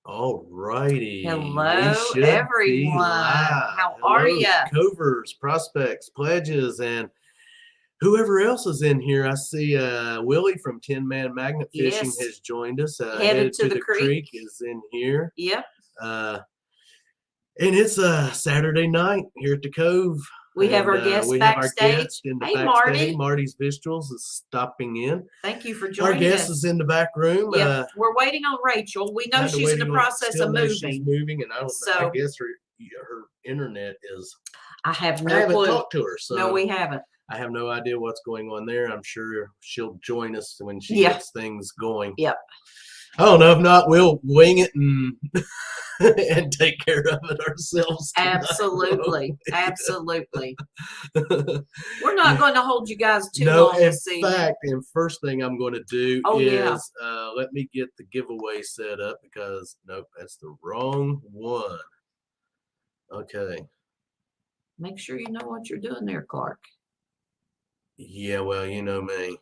All righty. Hello, everyone. How are you? Covers, prospects, pledges, and whoever else is in here. I see Willie from 10 Man Magnet Fishing has joined us. Headed to the creek is in here. Yep. And it's Saturday night here at the Cove. We have our guest backstage. Have our guest in the backstage. Marty. Marty's Visuals is stopping in. Thank you for joining us. Our guest is in the back room. Yep. We're waiting on Rachel. We know she's in the process of moving. She's moving, and I guess her internet is. I have no clue. I haven't clue. talked to her, so no, we haven't. I have no idea what's going on there. I'm sure she'll join us when she gets things going. Yep. I don't know. If not, we'll wing it and and take care of it ourselves tonight. Absolutely. Absolutely. We're not going to hold you guys too long this evening. In fact, and first thing I'm going to do is let me get the giveaway set up because, nope, that's the wrong one. Okay. Make sure you know what you're doing there, Clark. Yeah, well, you know me.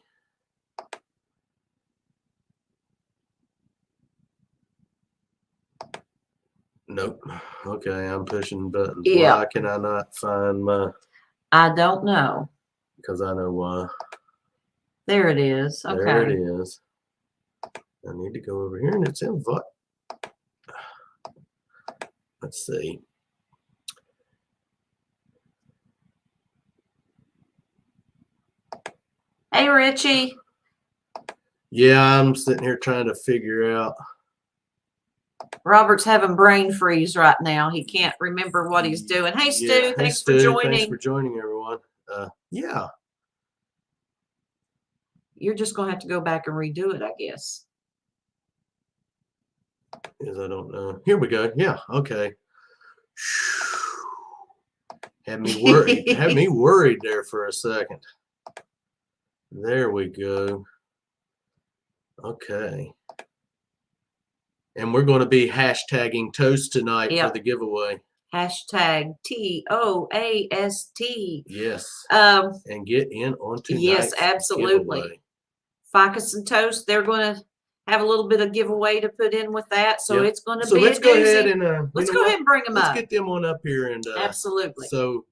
Nope. Okay, I'm pushing buttons. Yeah. Why can I not find my... I don't know. Because I know why. There it is. Okay. There it is. I need to go over here and it's in what? Let's see. Hey, Richie. Yeah, I'm sitting here trying to figure out. Robert's having brain freeze right now. He can't remember what he's doing. Hey, Stu, thanks for joining. Thanks for joining, everyone. Yeah. You're just going to have to go back and redo it, I guess. Because I don't know. Here we go. Yeah, okay. Had me worried. Had me worried there for a second. There we go. Okay. And we're going to be hashtagging toast tonight for the giveaway. Hashtag TOAST. Yes. And get in on tonight's Yes, absolutely. giveaway. FIKUS and Toast, they're going to have a little bit of giveaway to put in with that. So it's going to be let's go ahead and let's go ahead and bring them up. Let's get them on up here. And absolutely. So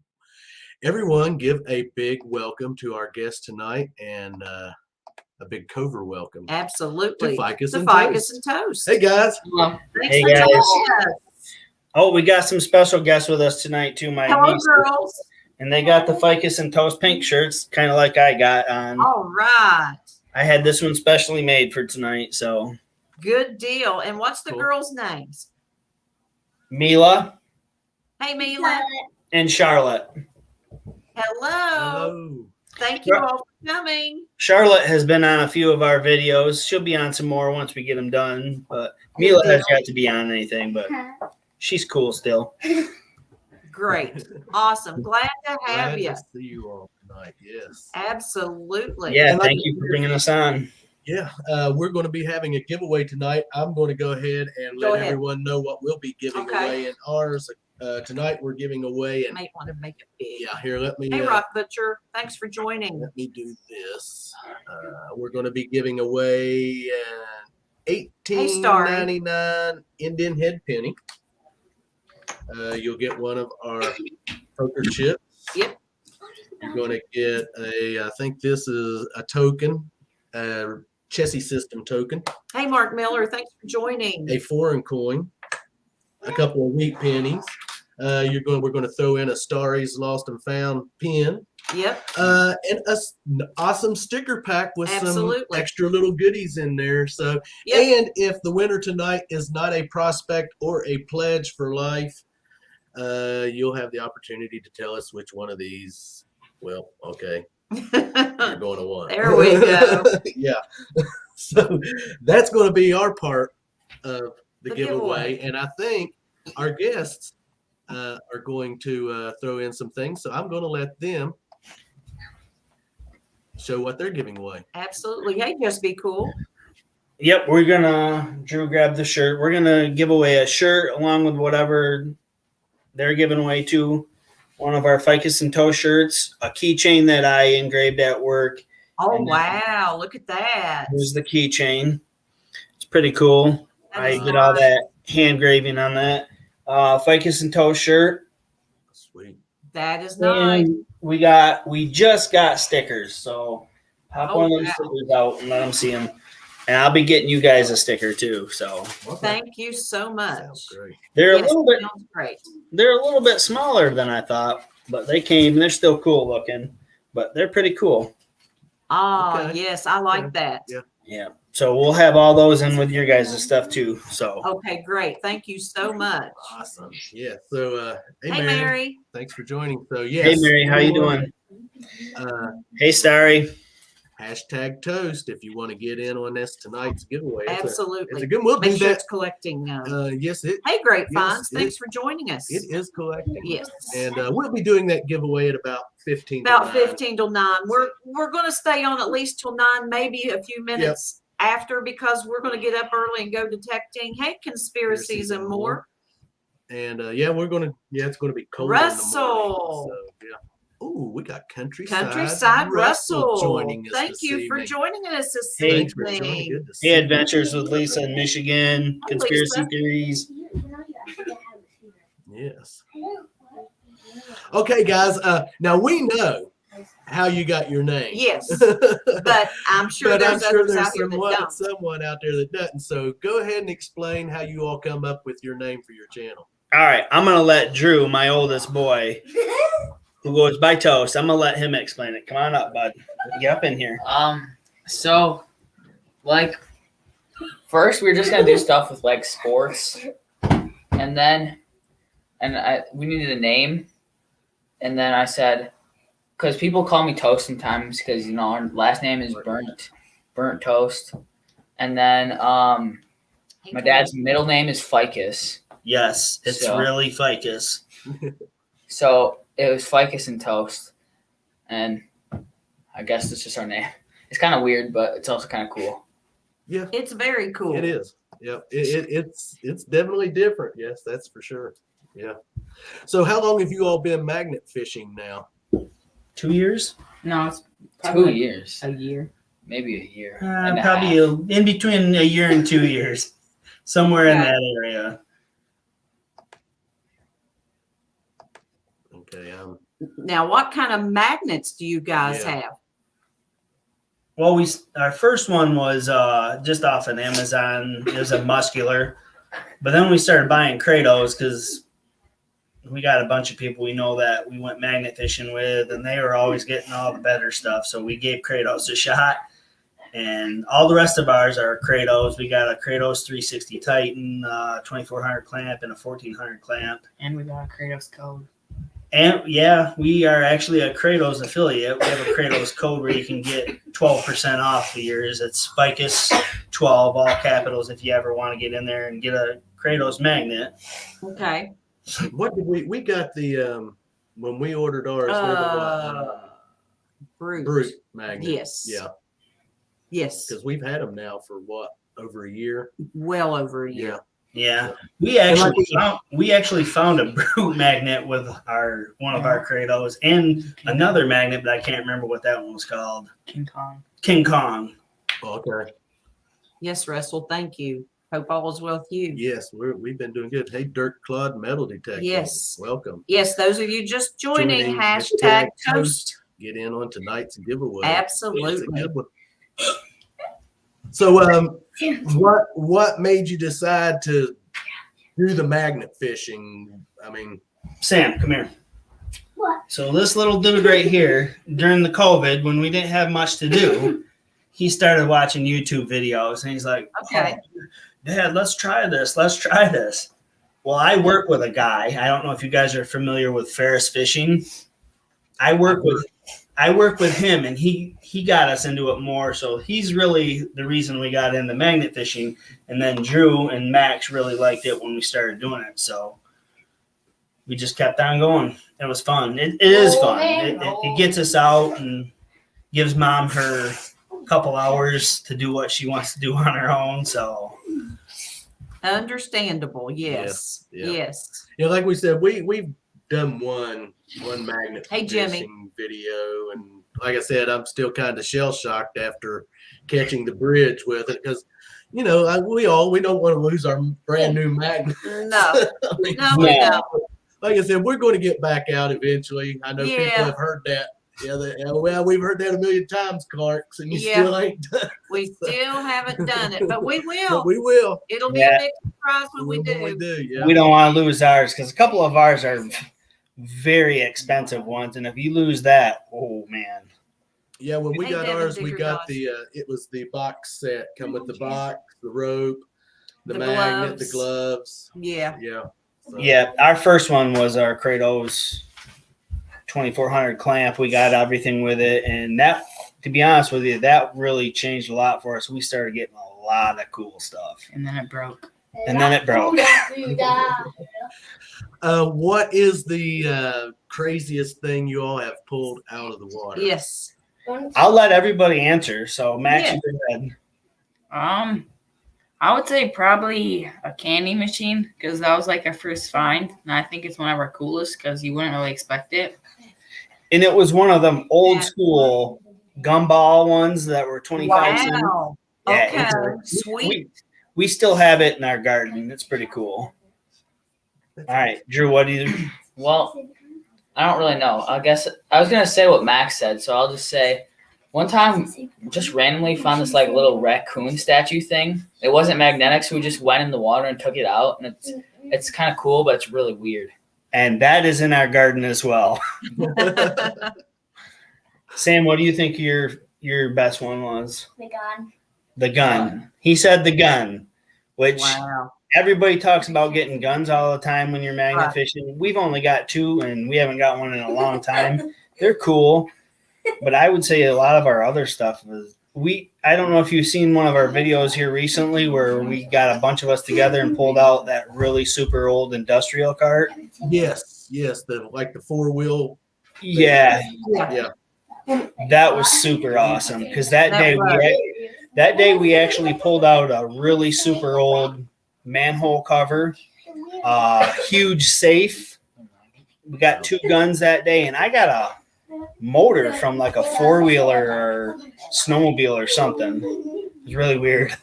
everyone give a big welcome to our guest tonight and a big cover welcome. Absolutely. To FIKUS and Toast. Hey, guys. Hey, guys. Oh, we got some special guests with us tonight, too. Hello, girls. And they got the FIKUS and Toast pink shirts, kind of like I got on. All right. I had this one specially made for tonight, so. Good deal. And what's the girls' names? Mila. Hey, Mila. And Charlotte. Hello. Thank you all for coming. Charlotte has been on a few of our videos. She'll be on some more once we get them done. But Mila has got to be on anything, but she's cool still. Great. Awesome. Glad to have you. Glad to see you all tonight. Yes. Absolutely. Yeah, thank you for bringing us on. Yeah, we're going to be having a giveaway tonight. I'm going to go ahead and let everyone know what we'll be giving away in ours. Tonight we're giving away. You might want to make it big. Yeah, here, let me. Hey, Rock Butcher, thanks for joining. Let me do this. We're going to be giving away $18.99 Indian head penny. You'll get one of our poker chips. Yep. You're going to get I think this is a token, Chessie System token. Hey, Mark Miller, thanks for joining. A foreign coin, a couple of wheat pennies. We're going to throw in a Starry's Lost and Found pin. Yep. And an awesome sticker pack with some extra little goodies in there. So, and if the winner tonight is not a prospect or a pledge for life, you'll have the opportunity to tell us which one of these. Well, okay. You're going to want. There we go. Yeah. So that's going to be our part of the giveaway. And I think our guests are going to throw in some things. So I'm going to let them show what they're giving away. Absolutely. Hey, just be cool. Yep, we're going to, Drew grabbed the shirt. We're going to give away a shirt along with whatever they're giving away too. One of our FIKUS and Toast shirts, a keychain that I engraved at work. Oh, wow. Look at that. Here's the keychain. It's pretty cool. I did all that hand engraving on that. Ficus and Toe shirt. Sweet. That is nice. And we just got stickers. So pop one of those stickers out and let them see them. And I'll be getting you guys a sticker too. So thank you so much. Sounds great. They're a little bit great. They're a little bit smaller than I thought, but they came. They're still cool looking, but they're pretty cool. Ah, yes, I like that. Yeah. Yeah. So we'll have all those in with your guys' stuff too. So okay, great. Thank you so much. Awesome. Yeah. So hey Mary. Thanks for joining. So yes. Hey Mary, how you doing? Hey Starry. Hashtag toast if you want to get in on this tonight's giveaway. Absolutely. It's a good. We'll Make do sure that. it's collecting. Yes. Hey, Grapevines. Thanks for joining us. It is collecting. Yes. And we'll be doing that giveaway at about 15. About 15 till 9. We're going to stay on at least till 9, maybe a few minutes after, because we're going to get up early and go detecting. Hey, conspiracies and more. And we're going to. Yeah, it's going to be cold. Russell. In the morning, so, yeah. Oh, we got Countryside Russell joining us. Thank you for joining us this Hey, evening. Hey, Adventures with Lisa in Michigan. Conspiracy theories. Yes. Okay, guys. Now we know how you got your name. Yes, but I'm sure there's someone out there that doesn't. So go ahead and explain how you all come up with your name for your channel. All right, I'm gonna let Drew, my oldest boy, who goes by Toast. I'm gonna let him explain it. Come on up, bud. Get up in here. So, like, first we were just gonna do stuff with like sports, and then, we needed a name, and then I said, because people call me Toast sometimes, because our last name is Burnt Toast, and then my dad's middle name is Ficus. Yes, it's really Ficus. So it was Ficus and Toast, and I guess it's just our name. It's kind of weird, but it's also kind of cool. Yeah, it's very cool. It is. Yep, it's definitely different. Yes, that's for sure. Yeah. So how long have you all been magnet fishing now? 2 years? No, it's 2 years. A year. Maybe a year. Probably in between a year and 2 years, somewhere in that area. Okay. Now, what kind of magnets do you guys have? Well, our first one was just off of Amazon. It was a muscular, but then we started buying Kratos because we got a bunch of people we know that we went magnet fishing with, and they were always getting all the better stuff. So we gave Kratos a shot, and all the rest of ours are Kratos. We got a Kratos 360 Titan, 2400 clamp, and a 1400 clamp. And we got a Kratos code. And we are actually a Kratos affiliate. We have a Kratos code where you can get 12% off the years. It's Ficus 12, all capitals, if you ever want to get in there and get a Kratos magnet. Okay. What did we got the when we ordered ours? Brute magnet. Yes. Yeah. Yes. Because we've had them now for over a year. Well over a year. Yeah. We actually found a Brute magnet with one of our Kratos and another magnet, but I can't remember what that one was called. King Kong. King Kong. Okay. Yes, Russell. Thank you. Hope all is well with you. Yes, we've been doing good. Hey, Dirt Clod Metal Detector. Yes. Welcome. Yes, those of you just joining, hashtag Toast. Get in on tonight's giveaway. Absolutely. So, what made you decide to do the magnet fishing? I mean, Sam, come here. What? So this little dude right here, during the COVID, when we didn't have much to do, he started watching YouTube videos, and he's like, "Okay, Dad, let's try this. Let's try this." Well, I work with a guy. I don't know if you guys are familiar with Ferris fishing. I work with him, and he got us into it more. So he's really the reason we got into magnet fishing. And then Drew and Max really liked it when we started doing it. So we just kept on going. It was fun. It is fun. It gets us out and gives Mom her couple hours to do what she wants to do on her own. So understandable. Yes. Yes. Yeah, like we said, we've done one magnet fishing video, and like I said, I'm still kind of shell shocked after catching the bridge with it because we don't want to lose our brand new magnet. No, I mean, no, we Yeah. don't. like I said, we're going to get back out eventually. I know people Yeah. have heard that. Yeah, well, we've heard that a million times, Clarks, and you Yeah. still ain't done. We still haven't done it, but we will. But we will. It'll be Yeah. a big surprise when we do. Yeah. We don't want to lose ours because a couple of ours are very expensive ones, and if you lose that, oh man. Yeah, when we Ain't got that a ours, we bigger got dose? it was the box set, come with the box, the rope, the The magnet, the gloves. gloves. Yeah. Yeah. So, Yeah, our first one was our Kratos 2400 clamp. We got everything with it, and that, to be honest with you, that really changed a lot for us. We started getting a lot of cool stuff, And then it broke. and then it broke. what is the craziest thing you all have pulled out of the water? Yes. I'll let everybody answer. So, Max, Yeah. you go ahead. I would say probably a candy machine because that was like our first find, and I think it's one of our coolest because you wouldn't really expect it. And it was one of them old Yeah. school gumball ones that were 25 cents. Wow. Yeah, Okay. it's Sweet. we still have it in our garden. It's pretty cool. All right, Drew, what do you? Well, I don't really know. I guess I was gonna say what Max said, so I'll just say one time just randomly found this like little raccoon statue thing. It wasn't magnetic, so we just went in the water and took it out, and it's kind of cool, but it's really weird. And that is in our garden as well. Sam, what do you think your best one was? The gun. The gun. He said the gun, which Wow. everybody talks about getting guns all the time when you're magnet Right. fishing. We've only got 2, and we haven't got one in a long time. They're cool, but I would say a lot of our other stuff is I don't know if you've seen one of our videos here recently where we got a bunch of us together and pulled out that really super old industrial cart. Yes, the 4-wheel. Yeah, Yeah. that was super awesome because that That day was. we actually pulled out a really super old manhole cover, huge safe. We got 2 guns that day, and I got a motor from like a 4-wheeler or snowmobile or something. It was really weird.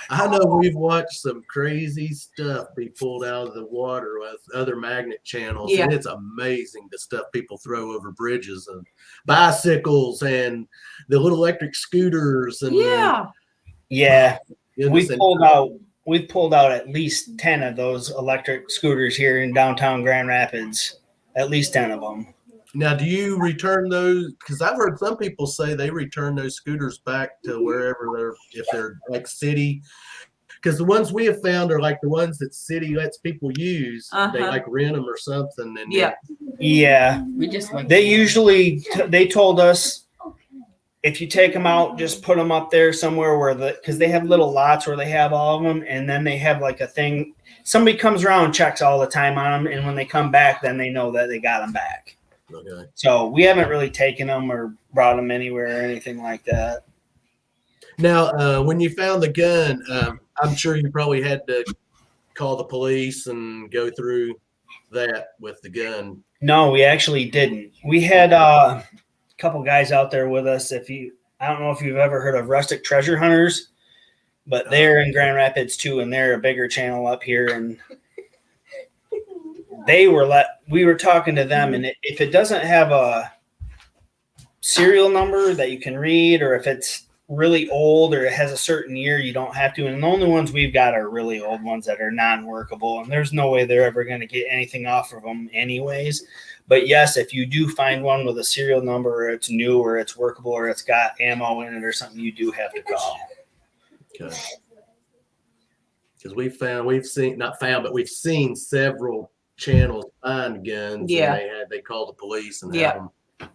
I know we've watched some crazy stuff be pulled out of the water with other magnet channels, Yeah. and it's amazing the stuff people throw over bridges and bicycles and the little electric scooters and Yeah. Yeah, goodness, we pulled out at least 10 of those electric scooters here in downtown Grand Rapids. At least 10 of them. Now, do you return those? Because I've heard some people say they return those scooters back to wherever if they're like city. Because the ones we have found are like the ones that city lets people use. They like rent them or something. And Yeah. Yeah, We just like they told us if you take them out, just put them up there somewhere because they have little lots where they have all of them, and then they have like a thing. Somebody comes around and checks all the time on them, and when they come back, then they know that they got them back. Okay. So we haven't really taken them or brought them anywhere or anything like that. Now, when you found the gun, I'm sure you probably had to call the police and go through that with the gun. No, we actually didn't. We had a couple guys out there with us. I don't know if you've ever heard of Rustic Treasure Hunters, but they're in Grand Rapids too, and they're a bigger channel up here. And we were talking to them, and if it doesn't have a serial number that you can read, or if it's really old or it has a certain year, you don't have to. And the only ones we've got are really old ones that are non-workable, and there's no way they're ever going to get anything off of them anyways. But yes, if you do find one with a serial number, or it's new, or it's workable, or it's got ammo in it or something, you do have to call. Okay. Because we've seen several channels find guns. Yeah. And they call the police and have them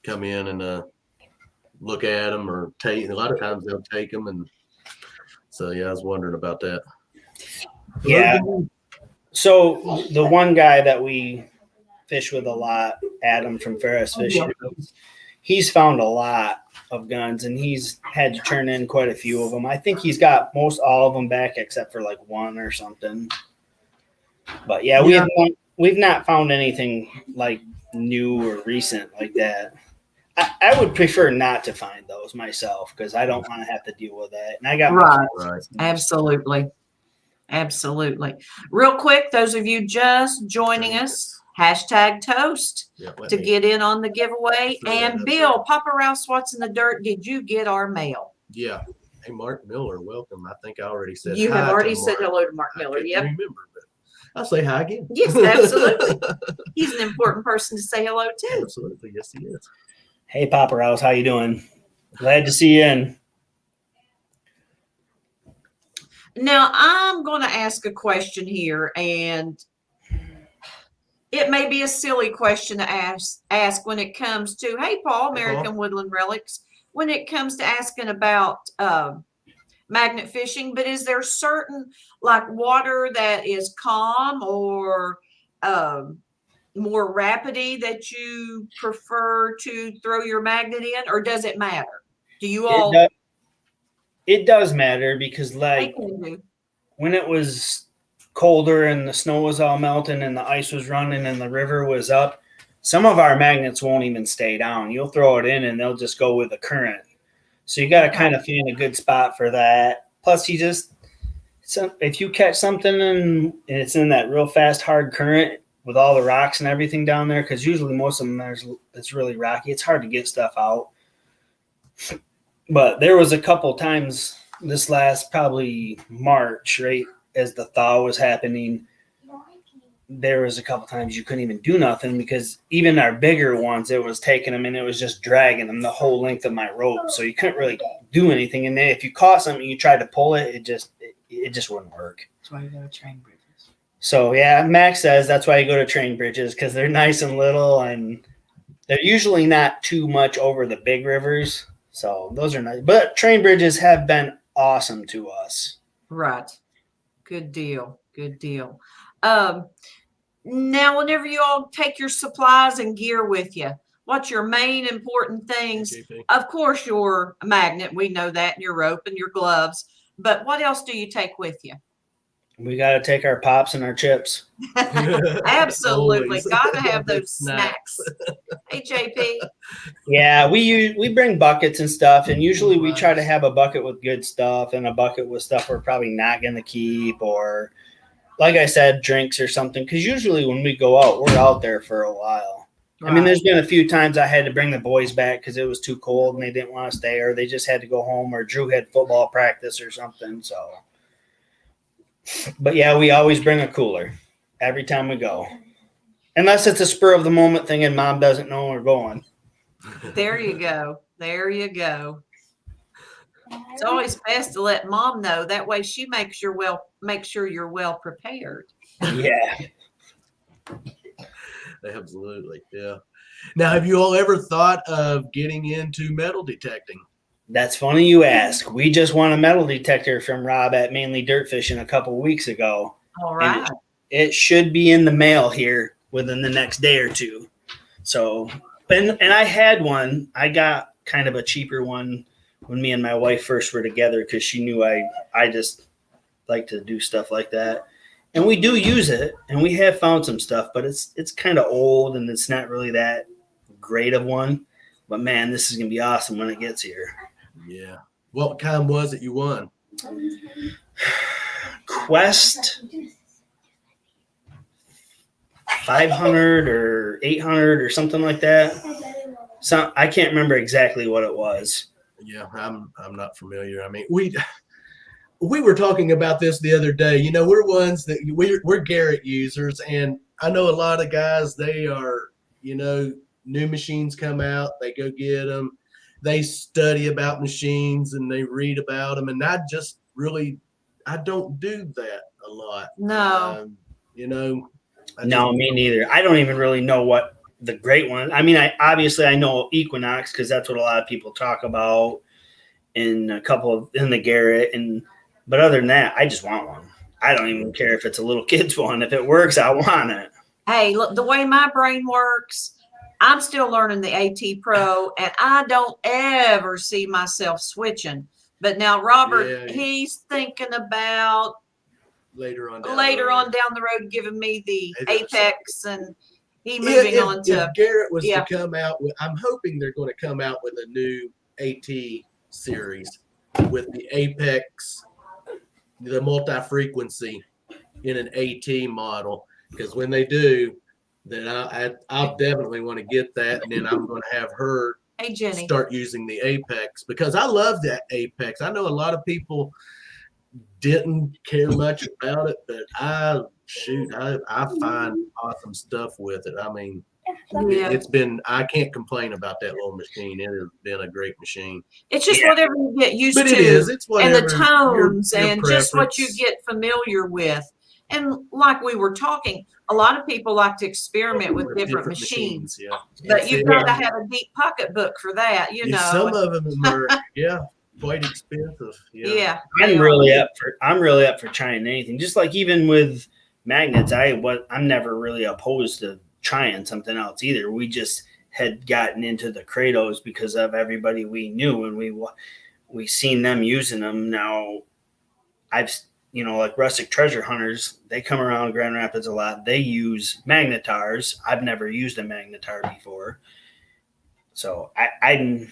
come in and look at them or take. A lot of times they'll take them, and so I was wondering about that. Yeah. So the one guy that we fish with a lot, Adam from Ferris Fishing, he's found a lot of guns, and he's had to turn in quite a few of them. I think he's got most all of them back except for like one or something. But we've not found anything like new or recent like that. I would prefer not to find those myself because I don't want to have to deal with that. And I got right. Absolutely. Absolutely. Real quick, those of you just joining us, hashtag toast to get in on the giveaway. And Bill, Papa Rouse, what's in the dirt? Did you get our mail? Yeah. Hey, Mark Miller, welcome. I think I already said you hi have already to said hello to Mark Miller. Yep. Remember, but I'll say hi again. Yes, absolutely. He's an important person to say hello to. Absolutely. Yes, he is. Hey, Papa Rouse, how you doing? Glad to see you in. Now, I'm going to ask a question here, and it may be a silly question to ask when it comes to, hey, Paul, American Woodland Relics, when it comes to asking about magnet fishing, but is there certain, like, water that is calm or more rapidy that you prefer to throw your magnet in, or does it matter? Do you all? It does matter because, like, when it was colder and the snow was all melting and the ice was running and the river was up, some of our magnets won't even stay down. You'll throw it in and they'll just go with the current. So you got to kind of find a good spot for that. Plus, if you catch something and it's in that real fast, hard current with all the rocks and everything down there, because usually most of them it's really rocky. It's hard to get stuff out. But there was a couple times this last probably March, right as the thaw was happening, there was a couple times you couldn't even do nothing because even our bigger ones, it was taking them and it was just dragging them the whole length of my rope. So you couldn't really do anything. And then if you caught something and you tried to pull it, it just wouldn't work. That's why you go to train bridges. So yeah, Max says that's why you go to train bridges because they're nice and little and they're usually not too much over the big rivers. So those are nice. But train bridges have been awesome to us. Right. Good deal. Good deal. Now, whenever you all take your supplies and gear with you, what's your main important things? Of course, your magnet. We know that, and your rope and your gloves. But what else do you take with you? We got to take our pops and our chips. Absolutely. Got to have those snacks. Hey, JP. Yeah, we bring buckets and stuff, and usually we try to have a bucket with good stuff and a bucket with stuff we're probably not going to keep, or like I said, drinks or something. Because usually when we go out, we're out there for a while. Right. I mean, there's been a few times I had to bring the boys back because it was too cold and they didn't want to stay, or they just had to go home, or Drew had football practice or something. So, but yeah, we always bring a cooler every time we go. Unless it's a spur of the moment thing and Mom doesn't know we're going. There you go. There you go. It's always best to let Mom know. That way she make sure you're well prepared. Yeah. Absolutely. Yeah. Now, have you all ever thought of getting into metal detecting? That's funny you ask. We just won a metal detector from Rob at Mainly Dirt Fishing a couple of weeks ago. All right. It should be in the mail here within the next day or two. So, and I had one. I got kind of a cheaper one when me and my wife first were together because she knew I just like to do stuff like that. And we do use it, and we have found some stuff, but it's kind of old, and it's not really that great of one. But, man, this is going to be awesome when it gets here. Yeah. What kind was it you won? Quest 500 or 800 or something like that. So I can't remember exactly what it was. Yeah, I'm not familiar. I mean, we were talking about this the other day. You know, we're ones that we're Garrett users, and I know a lot of guys, they are, you know, new machines come out, they go get them, they study about machines and they read about them, and I don't do that a lot. No. You know. No, me neither. I don't even really know what the great one. I mean, I know Equinox because that's what a lot of people talk about, in the Garrett, but other than that, I just want one. I don't even care if it's a little kid's one. If it works, I want it. Hey, look, the way my brain works, I'm still learning the AT Pro, and I don't ever see myself switching. But now Robert, he's thinking about later on down the road giving me the Apex, and moving on to. If Garrett was to come out with, I'm hoping they're going to come out with a new AT series with the Apex, the multi-frequency in an AT model. Because when they do, then I'll definitely want to get that, and then I'm going to have her start using the Apex, because I love that Apex. I know a lot of people didn't care much about it, but I find awesome stuff with it. I mean, it's been, I can't complain about that little machine. It has been a great machine. It's just whatever you get used to. It's whatever. And the tones your and just what you get familiar with. And like we were talking, a lot of people like to experiment with different machines. But you've got to have a deep pocketbook for that, you know. Some of them are, quite expensive. Yeah. I'm really up for trying anything. Just like even with magnets, I'm never really opposed to trying something else either. We just had gotten into the Kratos because of everybody we knew, and we seen them using them. Now like rustic treasure hunters, they come around Grand Rapids a lot. They use magnetars. I've never used a magnetar before, so I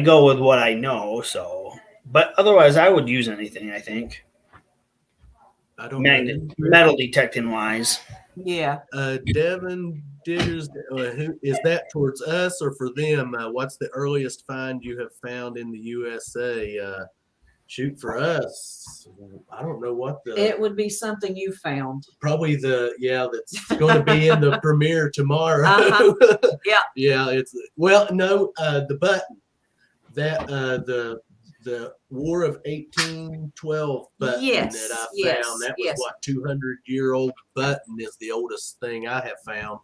go with what I know. So, but otherwise, I would use anything. I think. I don't know. Metal detecting wise. Yeah. Devin Diggers, who is that towards us or for them? What's the earliest find you have found in the USA? Shoot, for us, I don't know what it would be something you found. Probably that's going to be in the premiere tomorrow. Yeah, it's the button that the War of 1812 button that I found. That was what 200-year-old button is the oldest thing I have found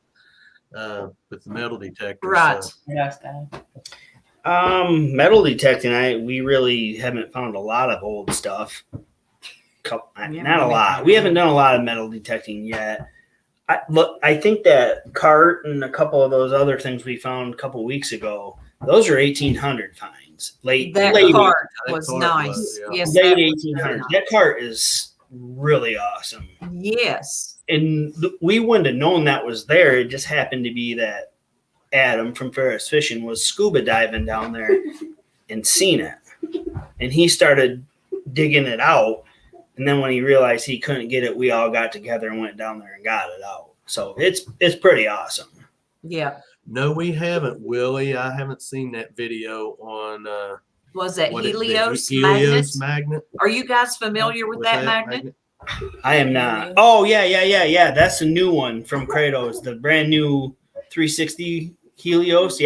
with the metal detector. Right. So. Yes, Dad. Metal detecting, we really haven't found a lot of old stuff. Not a lot. We haven't done a lot of metal detecting yet. I think that cart and a couple of those other things we found a couple of weeks ago, those are 1800 finds. Late cart was nice. Yes, late 1800s. That cart is really awesome. Yes. And we wouldn't have known that was there. It just happened to be that Adam from Ferris Fishing was scuba diving down there and seen it, and he started digging it out, and then when he realized he couldn't get it, we all got together and went down there and got it out. So it's pretty awesome. Yeah. No, we haven't, Willie. I haven't seen that video on was that Helios magnet? Are you guys familiar with that magnet? I am not. Oh yeah. That's a new one from Kratos, the brand new 360 Helios.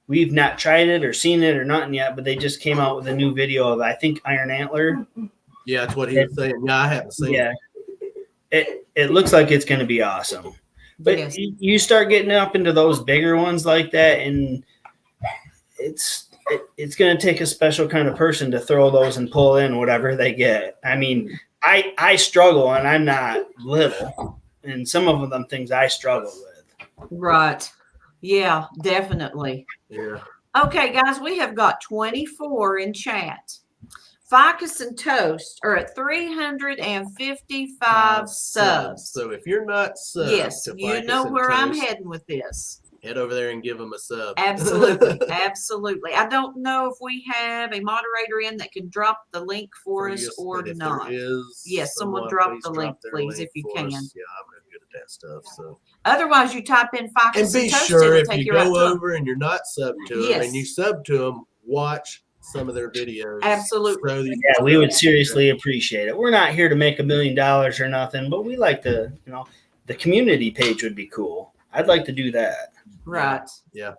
We've not tried it or seen it or nothing yet, but they just came out with a new video of, I think, Iron Antler. Yeah, that's what he was saying. Yeah, I haven't seen it. It looks like it's going to be awesome. But you start getting up into those bigger ones like that, and it's going to take a special kind of person to throw those and pull in whatever they get. I mean, I struggle, and I'm not little, and some of them things I struggle with. Right. Yeah, definitely. Yeah. Okay, guys, we have got 24 in chat. FIKUS and Toast are at 355 subs. So if you're not subbed, yes, you know where I'm heading with this. Head over there and give them a sub. Absolutely. Absolutely. I don't know if we have a moderator in that can drop the link for us or not. Yes, someone drop the link, please, if you can. Yeah, I'm not good at that stuff. So otherwise, you type in FIKUS and be Toast, sure if take you go over and you're not subbed to them and you sub to them, watch some of their videos. Absolutely. Yeah, we would seriously appreciate it. We're not here to make $1 million or nothing, but we like to, the community page would be cool. I'd like to do that. Right. Yeah.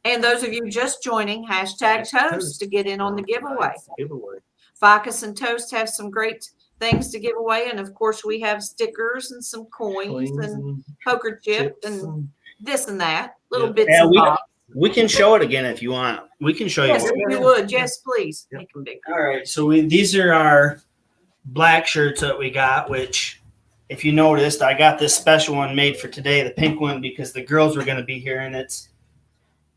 And those of you just joining, hashtag Toast to get in on the giveaway. Giveaway. FIKUS and Toast have some great things to give away. And of course, we have stickers and some coins and poker chips and this and that. Little bits and bobs. We can show it again if you want. We can show you. Yes, if you would. Yes, please. Yep. All right. So these are our black shirts that we got, which if you noticed, I got this special one made for today, the pink one, because the girls were going to be here and it's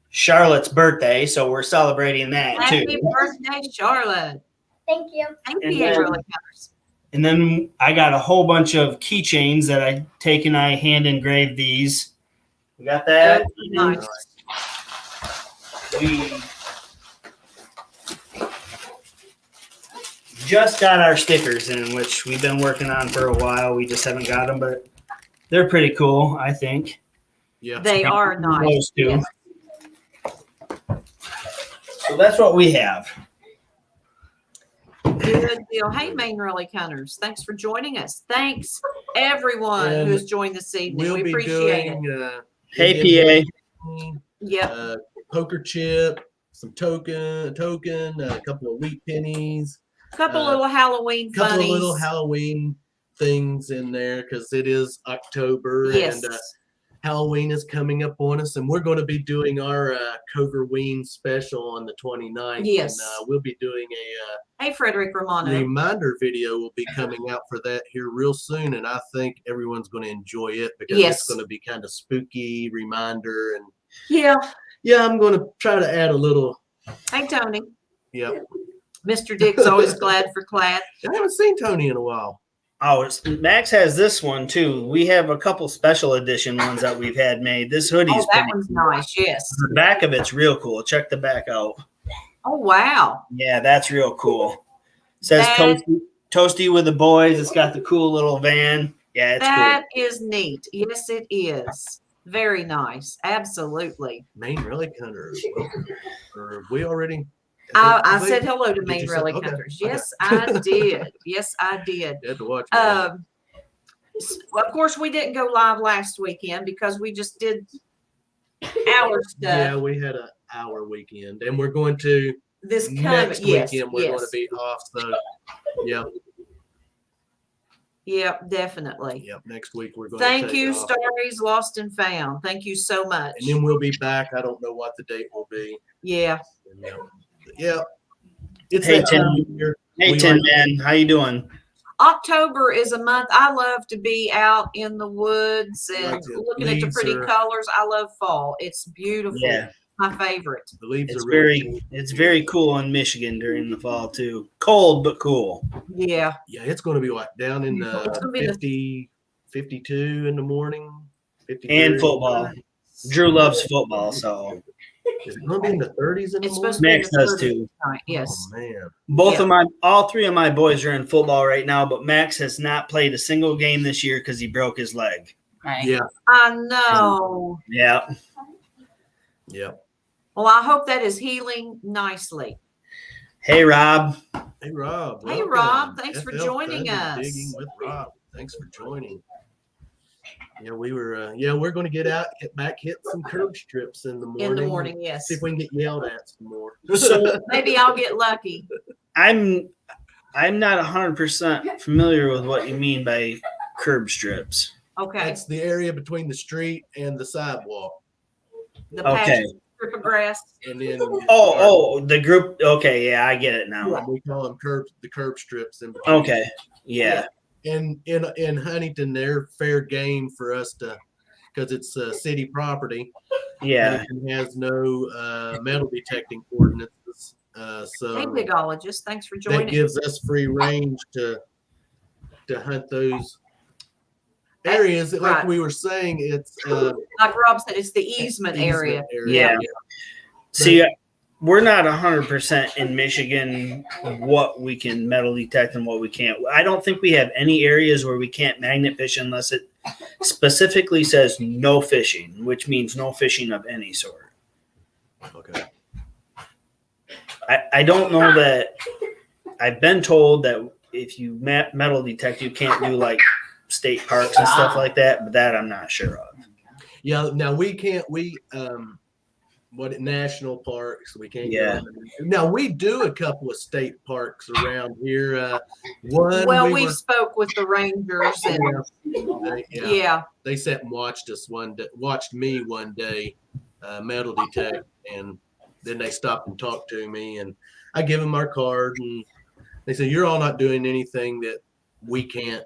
Charlotte's birthday. So we're celebrating that too. Happy birthday, Charlotte. Thank you. Thank you, Charlotte. And then I got a whole bunch of keychains that I take and I hand engrave these. We got that. Nice. We just got our stickers in, which we've been working on for a while. We just haven't got them, but they're pretty cool, I think. Yeah, They are nice. Those two. Yes. So that's what we have. Good deal. Hey, Main Rally Cutters, thanks for joining us. Thanks, everyone And who's joined this evening. we'll We be appreciate it. doing Hey, Yep. poker chip, some token, a couple of wheat pennies, Couple little Halloween couple funnies. of little Halloween things in there because it is October Yes. and Halloween is coming up on us, and we're going to be doing our Coverween special on the 29th. Yes. And we'll be doing Hey, Frederick a Romano. reminder video will be coming out for that here real soon, and I think everyone's going to enjoy it because Yes. it's going to be kind of spooky reminder. And Yeah. yeah, I'm going to try to add a little. Hey, Tony. Yep. Mr. Dick's always glad for clad. I haven't seen Tony in a while. Oh, Max has this one too. We have a couple special edition ones that we've had made. This hoodie's Oh, that pretty one's cool. nice. Yes. The back of it's real cool. Check the back out. Oh, wow. Yeah, that's real cool. Says That- Toasty with the boys. It's got the cool little van. Yeah, it's That is neat. Yes, it is. Very nice. Absolutely. Main Rally Cutters. Or have we already? I said hello to Did Main you say- Rally okay, Cutters. okay. Yes, I did. Yes, I did. You had to watch. me. Of course, we didn't go live last weekend because we just did our stuff. Yeah, we had an hour weekend, and we're going to This coming, next yes, weekend. We're yes. going to be off. So, yeah, Yep, definitely. yep. Next week we're going. Thank to take you, off. Stories Lost and Found. Thank you so much. And then we'll be back. I don't know what the date will be. Yeah. And, yeah. It's Hey, that Tim. time of year. Hey, We Tin like- Man, how you doing? October is a month I love to be out in the woods and Like the looking at the leaves pretty are- colors. I love fall. It's beautiful. Yeah, My favorite. The leaves it's are really very cool in Michigan during the fall too. Cold but cool. Yeah. Yeah, it's going to be like down in It's gonna be the- 50, 52 in the morning. 53 And in the football. morning. Drew loves football, so Is it going to be in the 30s in the It's morning? supposed to be in Max the does 30s too. tonight. Yes. Oh, man. both of all three of my boys are in football right now, but Max has not played a single game this year because he broke his leg. Right. Yeah. I know. Yeah. Yeah. Well, I hope that is healing nicely. Hey, Rob. Hey, Rob. Hey, welcome. Rob, thanks for FL joining Thunder us. Digging with Rob. Thanks for joining. Yeah, we were. We're going to get out, hit some curb strips in the morning. In the morning, yes. See if we can get yelled at some more. So Maybe I'll get lucky. I'm not 100% familiar with what you mean by curb strips. Okay. That's the area between the street and the sidewalk, The Okay. patch strip of grass. and then The group. Okay, yeah, I get it now. we call them the curb strips in between. Okay, yeah. And in Huntington, they're fair game for us to, because it's city property. Yeah. Huntington has no metal detecting ordinances, Hey, so bigologist, thanks for that joining. gives us free range to hunt those areas. Like Right. we were saying, it's Like Rob said, it's the easement area. Yeah. See, we're not 100% in Michigan what we can metal detect and what we can't. I don't think we have any areas where we can't magnet fish unless it specifically says no fishing, which means no fishing of any sort. Okay. I don't know that. I've been told that if you metal detect, you can't do like state parks and stuff like that, but that I'm not sure of. Yeah. Now we can't. National parks? We can't. Yeah. Go. Now we do a couple of state parks around here. One. Well, we we spoke with the rangers and They sat and watched us watched me one day, metal detect, and then they stopped and talked to me, and I give them our card, and they said, "You're all not doing anything that we can't,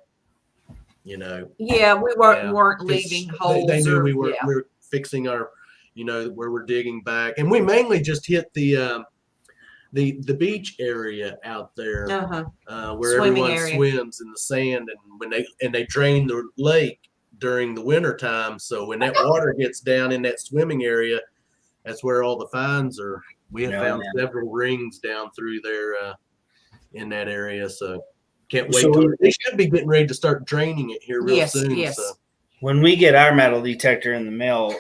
Yeah, we weren't leaving holes. They knew or- we were yeah. we were fixing our, where we're digging back, and we mainly just hit the the beach area out there, where Swimming everyone area. swims in the sand, and when they drain the lake during the winter time. So when that water gets down in that swimming area, that's where all the finds are. We have found several rings down through there in that area. So can't wait. They should be getting ready to start draining it here real soon. Yes. So when we get our metal detector in the mail,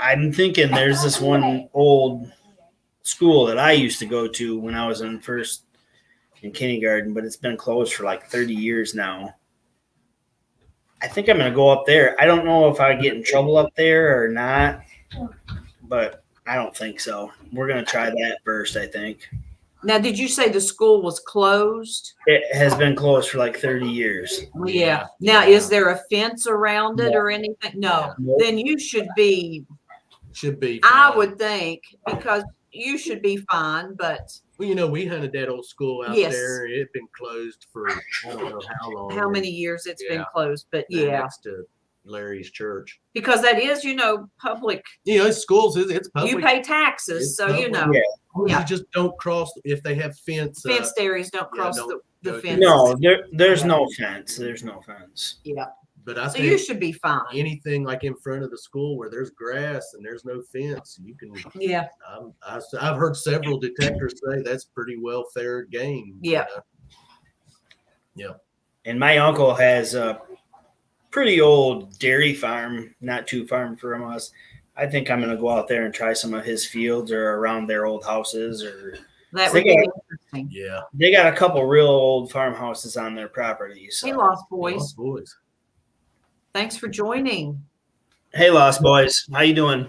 I'm thinking there's this one old school that I used to go to when I was in kindergarten, but it's been closed for like 30 years now. I think I'm going to go up there. I don't know if I get in trouble up there or not, but I don't think so. We're going to try that first, I think. Now, did you say the school was closed? It has been closed for like 30 years. Yeah. Now, is there a fence around it or anything? No. Then you should be fine. I would think, because you should be fine, but well, we hunted that old school out there. It had been closed for I don't know how long. How many years it's been closed, but next to Larry's church. Because that is, public. Schools it's public. You pay taxes, so public. You just don't cross if they have fenced areas. Don't cross the fence. No, there's no fence. There's no fence. Yeah. But I think you should be fine. Anything like in front of the school where there's grass and there's no fence, you can. Yeah. I've heard several detectors say that's pretty well fair game. Yeah. Yeah. And my uncle has a pretty old dairy farm, not too far from us. I think I'm going to go out there and try some of his fields or around their old houses. Or that would be interesting. Yeah. They got a couple real old farmhouses on their property. So. Hey, Lost Boys. Lost Boys. Thanks for joining. Hey, Lost Boys. How you doing?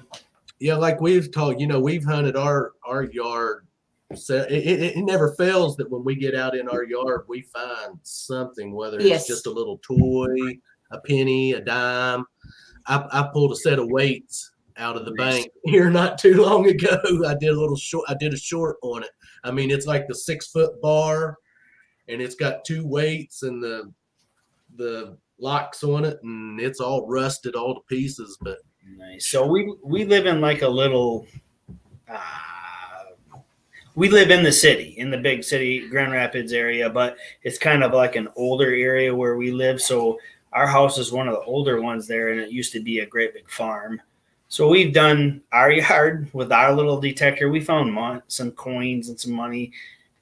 Yeah, like we've told, we've hunted our yard. So it never fails that when we get out in our yard, we find something, whether it's just a little toy, a penny, a dime. I pulled a set of weights out of the bank here not too long ago. I did a short on it. I mean, it's like the 6-foot bar, and it's got 2 weights and the locks on it, and it's all rusted all to pieces. But nice. So we live in like a little. We live in the city, in the big city, Grand Rapids area, but it's kind of like an older area where we live. So our house is one of the older ones there, and it used to be a great big farm. So we've done our yard with our little detector. We found some coins and some money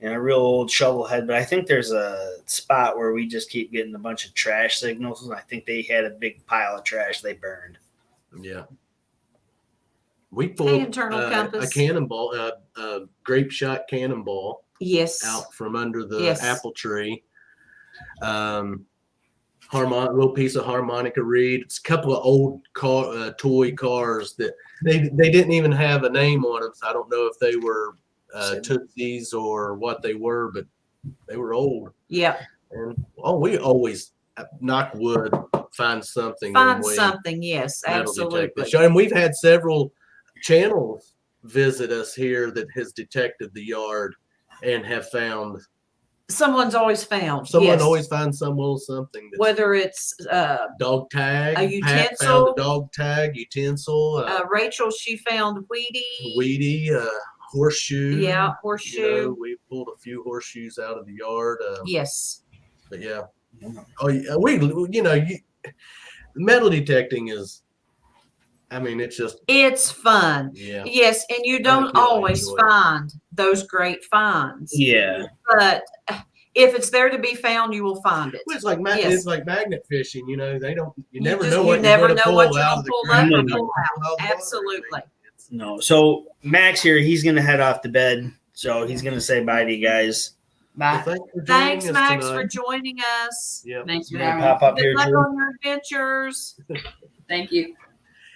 and a real old shovel head. But I think there's a spot where we just keep getting a bunch of trash signals. And I think they had a big pile of trash they burned. Yeah. We pulled a cannonball, a grape shot cannonball. Yes. Out from under the apple tree. Little piece of harmonica reed. It's a couple of old toy cars that they didn't even have a name on them. So I don't know if they were Tootsies or what they were, but they were old. Yeah. And we always, knock wood, find something. Yes, absolutely. And we've had several channels visit us here that has detected the yard and have found. Someone's always found. Someone always finds something. Whether it's dog tag, a utensil, Pat found a dog tag utensil. Rachel, she found Wheatie, horseshoe. Yeah, horseshoe. We pulled a few horseshoes out of the yard. Yes. But yeah. Oh, yeah. Metal detecting is. I mean, it's fun. Yeah. Yes, and you don't always find those great finds. Yeah. But if it's there to be found, you will find it. Well, it's like magnet fishing. They don't. You never know what you're going to pull out. Absolutely. No. So Max here, he's going to head off to bed. So he's going to say bye to you guys. Bye. Well, thanks, Max, for joining us. Yeah. Thanks for having me. Pop up here, Good luck on your adventures. Thank you.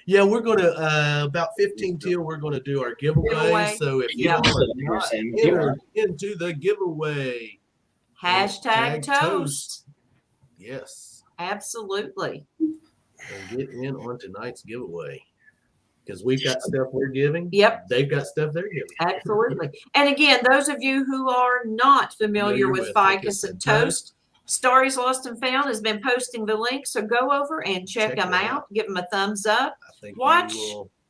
Yeah, we're going to, about 15 till, we're going to do our giveaway. So if you enter into the giveaway, hashtag toast. Yes. Absolutely. And get in on tonight's giveaway. Because we've got stuff we're giving. Yep. They've got stuff they're giving. Absolutely. And again, those of you who are not familiar with FIKUS and Toast, Stories Lost and Found has been posting the link. So go over and check them out. Give them a thumbs up. Watch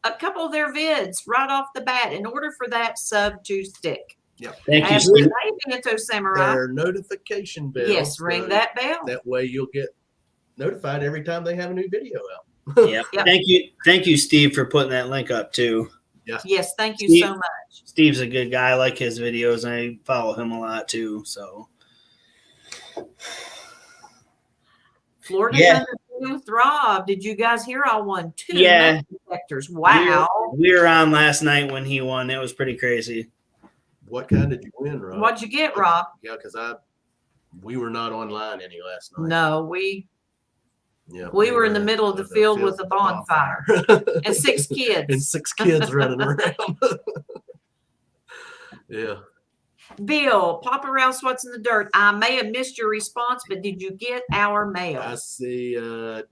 a couple of their vids right off the bat in order for that sub to stick. Yep. Thank you, Have a Steve. good day, Bento Samurai. Their notification bell. Yes, ring that bell. That way you'll get notified every time they have a new video out. Yep. Yep. Thank you, Steve, for putting that link up too. Yeah. Yes, thank you Steve- so much. Steve's a good guy. I like his videos, and I follow him a lot too. So Florida Yeah. with Rob. Did you guys hear? I won 2 Yeah. metal detectors. Wow. we were on last night when he won. It was pretty crazy. What kind did you win, Rob? What'd you get, Rob? Yeah, because we were not online any last night. No, we Yeah, were in the middle of the field with a bonfire and 6 kids. and 6 kids running around. Yeah. Bill, Papa Rouse, what's in the dirt? I may have missed your response, but did you get our mail? I see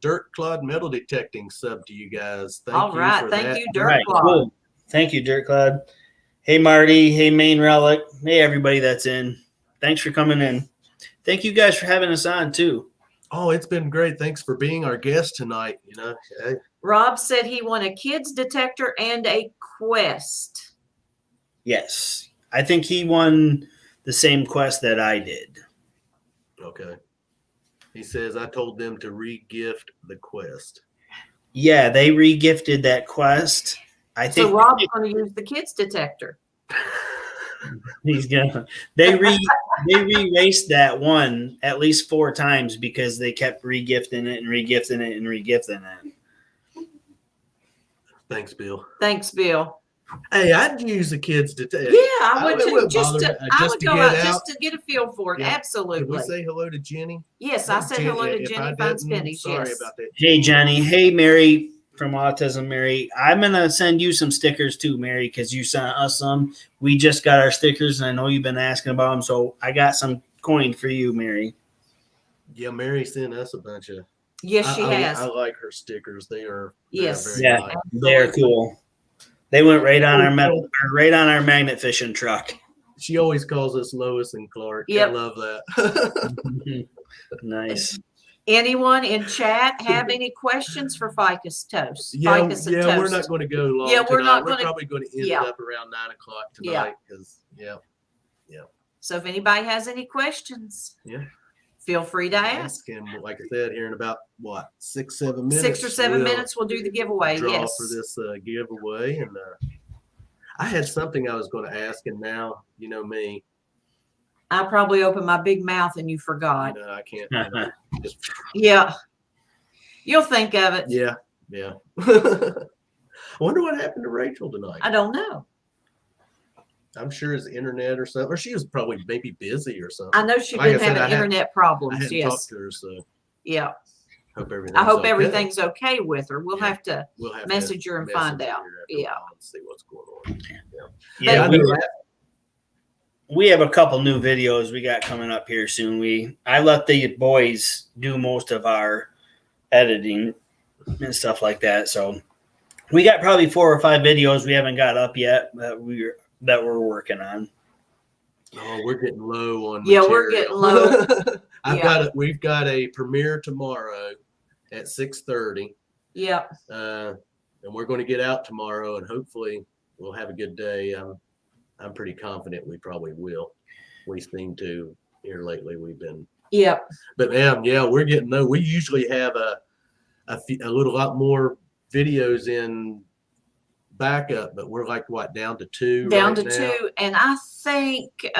Dirt Clod metal detecting sub to you guys. Thank All you right. for Thank that. you, All Dirt right, Clod. cool. Thank you, Dirt Cloud. Hey, Marty. Hey, Main Relic. Hey, everybody that's in. Thanks for coming in. Thank you guys for having us on too. Oh, it's been great. Thanks for being our guest tonight. Rob said he won a kids detector and a quest. Yes. I think he won the same quest that I did. Okay. He says I told them to re-gift the quest. Yeah, they re-gifted that quest. I think So Rob's going to use the kids detector. he's gonna. They re-raced that one at least 4 times because they kept re-gifting it and re-gifting it and re-gifting it. Thanks, Bill. Thanks, Bill. Hey, I'd use the kids to tell. Yeah, I would it too. wouldn't Just bother to, me, I just would to go get out out. just to get a feel for it. Yeah. Did Absolutely. we say hello to Jenny? Yes, I said hello to If I Jenny Finds didn't, Pennies. sorry Yes. about that. Hey, Jenny. Hey, Mary from Autism Mary. I'm gonna send you some stickers too, Mary, because you sent us some. We just got our stickers, and I know you've been asking about them, so I got some coin for you, Mary. Yeah, Mary sent us a bunch of. Yes, she has. I like her stickers. They're Yes. very Yeah. nice. They're cool. They went right on our metal, or right on our magnet fishing truck. She always calls us Lois and Clark. Yep. I love that. Nice. Anyone in chat have any questions for Ficus Toast? Yeah, Ficus and we're Toast. not going to go long. Yeah, we're tonight. not We're gonna- probably going to end yeah. it up around 9 o'clock Yeah. tonight because So if anybody has any questions, Yeah. feel free to ask. And like I said, here in about 6, 7 minutes, 6 or 7 we'll minutes, we'll do the giveaway. draw Yes. for this giveaway. And I had something I was going to ask, and now you know me. I probably opened my big mouth and you forgot. I can't. Just, Yeah. You'll think of it. yeah. I wonder what happened to Rachel tonight. I don't know. I'm sure it's internet or something, or she was probably maybe busy or something. I know she's Like I been said, having internet I problems. hadn't Yes. talked to her, so Yeah. hope everything's I hope okay. everything's okay with her. We'll Yeah. have to We'll have message her and find message out. her after a Yeah. while and see what's going on. Yeah, I we, know that. we have a couple new videos we got coming up here soon. I let the boys do most of our editing and stuff like that. So we got probably 4 or 5 videos we haven't got up yet that we're working on. Oh, we're getting low on. Yeah, we're material. getting low. We've got a premiere tomorrow at 6:30. Yeah. And we're going to get out tomorrow, and hopefully we'll have a good day. I'm pretty confident we probably will. We seem to here lately. We've been. Yep. But yeah, we're getting low. We usually have a lot more videos in backup, but we're like down to 2. Down right to now. 2. And I think with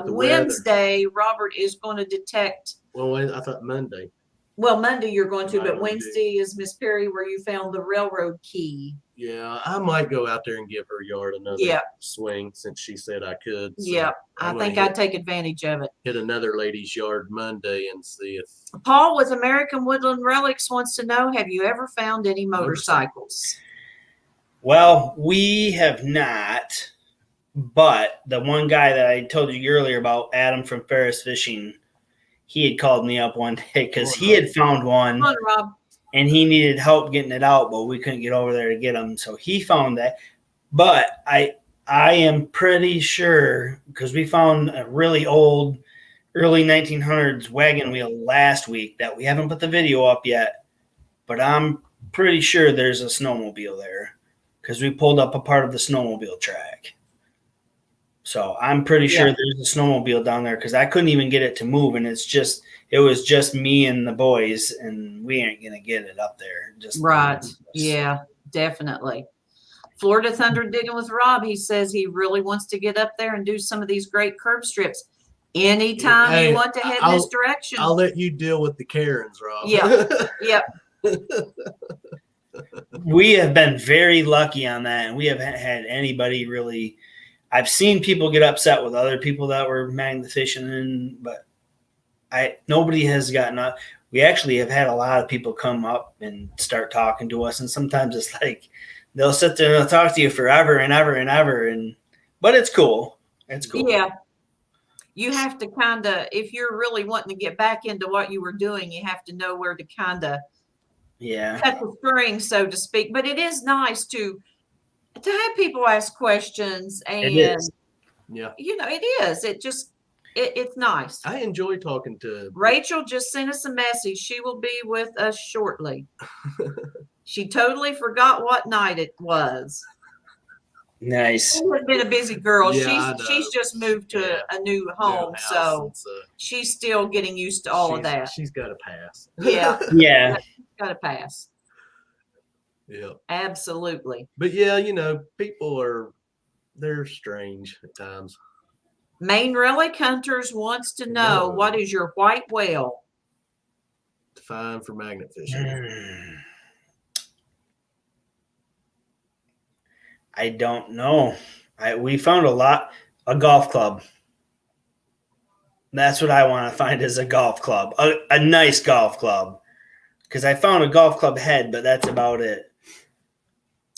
the Wednesday, Robert is going to detect. Well, I thought Monday. Well, Monday you're going to, Might but wanna Wednesday is Miss Perry where you found the railroad key. Yeah, I might go out there and give her yard another Yeah. swing since she said I could. So Yep. I I'm think gonna I'd take advantage of it. hit another lady's yard Monday and see if Paul with American Woodland Relics wants to know, have you ever found any motorcycles? Well, we have not, but the one guy that I told you earlier about, Adam from Ferris Fishing, he had called me up one day because he had found one. Come on, Rob. And he needed help getting it out, but we couldn't get over there to get him. So he found that. But I am pretty sure, because we found a really old, early 1900s wagon wheel last week that we haven't put the video up yet. But I'm pretty sure there's a snowmobile there because we pulled up a part of the snowmobile track. So I'm pretty sure there's a snowmobile down there because I couldn't even get it to move, and it was just me and the boys, and we ain't gonna get it up there. Just right. Yeah, definitely. Florida Thunder Digging with Rob, he says he really wants to get up there and do some of these great curb strips. Anytime you want to head this direction. I'll let you deal with the Karens, Rob. Yeah. Yep. We have been very lucky on that, and we haven't had anybody really. I've seen people get upset with other people that were magnet fishing, but nobody has gotten up. We actually have had a lot of people come up and start talking to us, and sometimes it's like they'll sit there and they'll talk to you forever and ever and ever, but it's cool. It's cool. Yeah. You have to kind of, if you're really wanting to get back into what you were doing, you have to know where to kind of cut the string, so to speak. But it is nice to have people ask questions, and it is. It is. It's nice. I enjoy talking to Rachel. Just sent us a message. She will be with us shortly. She totally forgot what night it was. Nice. She has been a busy girl. Yeah, she's just moved to a new home, so she's still getting used to all of that. She's got to pass. Yeah. Yeah. Got to pass. Yeah. Absolutely. But people they're strange at times. Maine Relic Hunters wants to know, what is your white whale? Fine for magnet fishing. I don't know. We found a golf club. That's what I want to find, is a golf club, a nice golf club. Because I found a golf club head, but that's about it.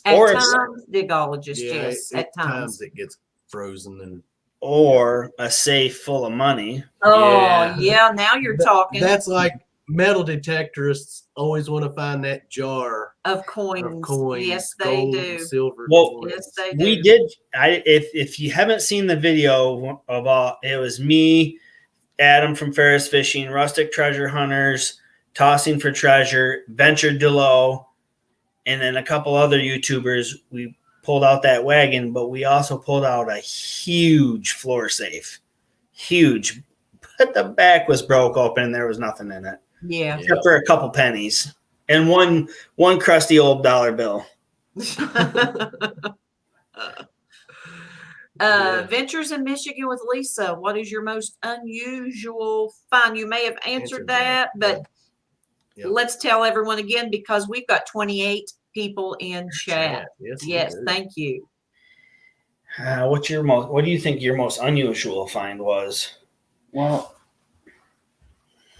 At times, digologist, yes. At times it gets frozen or a safe full of money. Oh, yeah. Now you're talking. That's like metal detectorists always want to find that jar of coins. Yes, they gold, do. Silver. Well, coins. Yes, they do. We did. If you haven't seen the video of it was me, Adam from Ferris Fishing, Rustic Treasure Hunters, Tossing for Treasure, Ventured Delow, and then a couple other YouTubers. We pulled out that wagon, but we also pulled out a huge floor safe. Huge. But the back was broke open and there was nothing in it. Yeah. Except for a couple pennies and one crusty old dollar bill. Ventures in Michigan with Lisa. What is your most unusual find? You may have answered that, but let's tell everyone again, because we've got 28 people in chat. Yes, thank you. What do you think your most unusual find was? Well,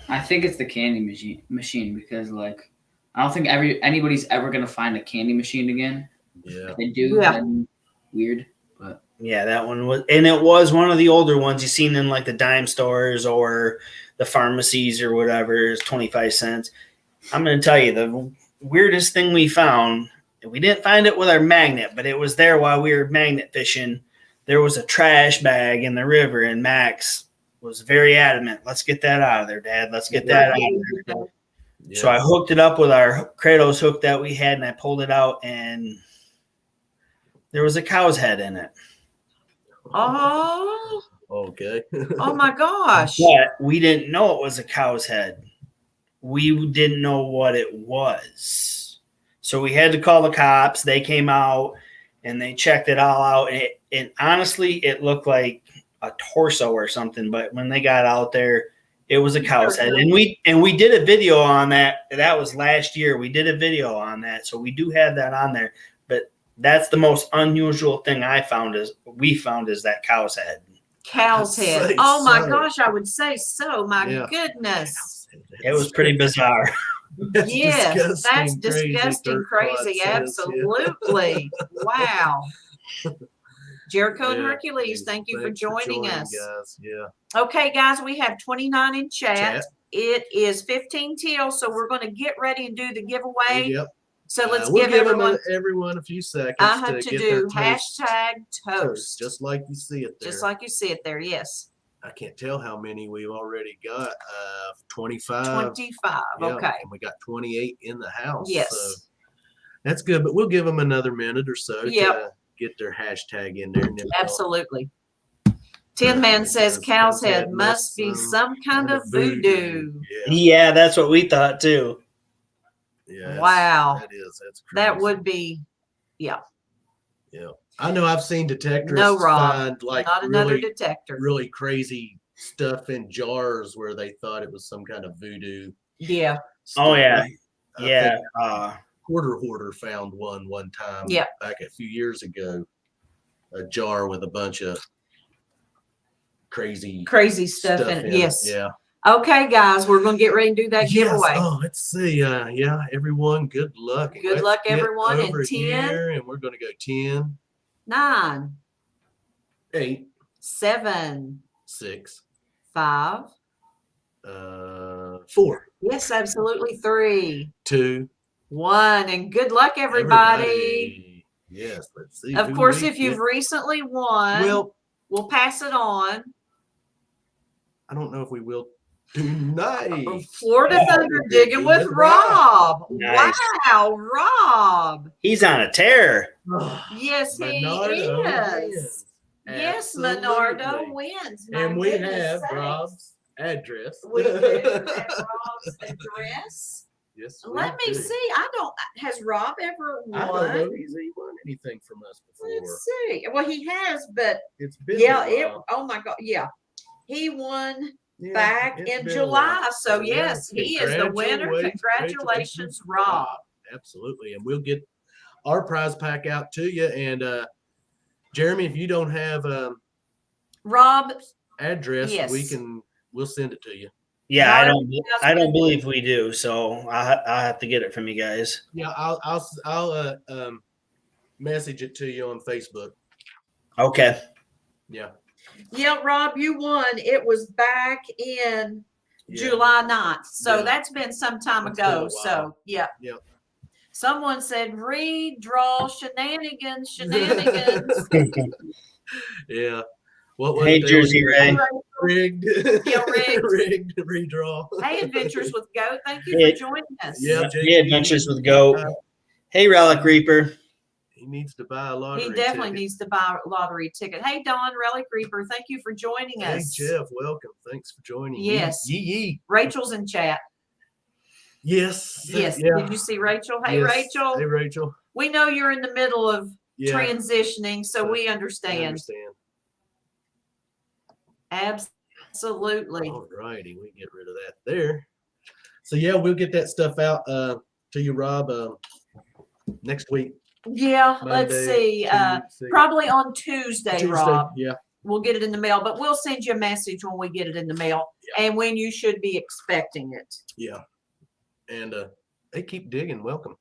I think it's the candy machine because, like, I don't think anybody's ever gonna find a candy machine again. Yeah, if they do. Then weird, but yeah, that one was, and it was one of the older ones you seen in like the dime stores or the pharmacies or whatever. It's 25 cents. I'm gonna tell you the weirdest thing we found. We didn't find it with our magnet, but it was there while we were magnet fishing. There was a trash bag in the river, and Max was very adamant. Let's get that out of there, Dad. Let's get that out of there. Yeah. So I hooked it up with our Kratos hook that we had, and I pulled it out, and there was a cow's head in it. Oh. Okay. Oh, my gosh. But we didn't know it was a cow's head. We didn't know what it was. So we had to call the cops. They came out, and they checked it all out. And honestly, it looked like a torso or something. But when they got out there, it was a cow's head. And we did a video on that. That was last year. We did a video on that. So we do have that on there. But that's the most unusual thing we found is that cow's head. Cow's head. Oh, my gosh. I would say so. My goodness. It was pretty bizarre. Yes, that's disgusting, crazy. Absolutely. Wow. Jericho and Hercules, thank you for joining us. Guys. Yeah. Okay, guys, we have 29 in chat. It is 15 till, so we're going to get ready and do the giveaway. Yep. So let's we'll give everyone a few seconds. I have to do hashtag toast. Just like you see it there. Just like you see it there, yes. I can't tell how many we've already got. 25. 25, okay. And we got 28 in the house. Yes. So that's good, but we'll give them another minute or so to get their hashtag in there. And absolutely. Tin Man says cow's head must be some kind of voodoo. Yeah, that's what we thought too. Yeah. Wow. That's crazy. That would be, yeah. Yeah. I know I've seen detectorists No, Rob, find like not another detector. really crazy stuff in jars where they thought it was some kind of voodoo. Yeah. Stuff. Oh yeah. I Yeah. think Quarter Hoarder found one time back a few years ago. A jar with a bunch of crazy stuff in it. Yes. Yeah. Okay, guys, we're going to get ready to do that giveaway. Oh, let's see. Yeah, everyone, good luck. Good luck, everyone. Over and 10. Here, and we're going to go 10, 9, 8, 7, 6, 5, 4. Yes, absolutely. 3, 2, 1, and good luck, everybody. Yes, let's see. Of course, if you've recently won, we'll pass it on. I don't know if we will tonight. Florida Thunder digging with Rob. Nice. Wow, Rob. He's on a tear. Yes, he Menardo is. wins. Yes, Menardo wins. And we have Rob's address. We do have Rob's address. Yes. Let me see. Has Rob ever won? I don't know. He's won anything from us before. Let's see. Well, he has, but it's been oh my God. Yeah. He won back in July. So yes, he is the winner. Congratulations, Rob. Absolutely. And we'll get our prize pack out to you. And Jeremy, if you don't have Rob's address, we'll send it to you. Yeah, I don't believe we do. So I'll have to get it from you guys. Yeah, I'll message it to you on Facebook. Okay. Yeah. Yeah, Rob, you won. It was back in July 9th. So that's been some time ago. So yeah. Someone said redraw shenanigans. Yeah. What was Jersey Ray. Rigged. Yeah, rigged. Rigged redraw. Hey, Adventures with Goat. Thank you for joining us. Yeah, Adventures with Goat. Hey, Relic Reaper. He needs to buy a lottery ticket. He definitely needs to buy a lottery ticket. Hey, Don, Relic Reaper, thank you for joining us. Hey, Jeff, welcome. Thanks for joining. Yes. Yee. Rachel's in chat. Yes. Yes. Yeah. Did you see Rachel? Hey, Rachel. Hey, Rachel. We know you're in the middle of transitioning, so we understand. Absolutely. All righty. We get rid of that there. So, yeah, we'll get that stuff out to you, Rob, next week. Yeah, Monday, let's see. Probably on Tuesday, Rob. Yeah. We'll get it in the mail, but we'll send you a message when we get it in the mail and when you should be expecting it. Yeah. And they keep digging. Welcome.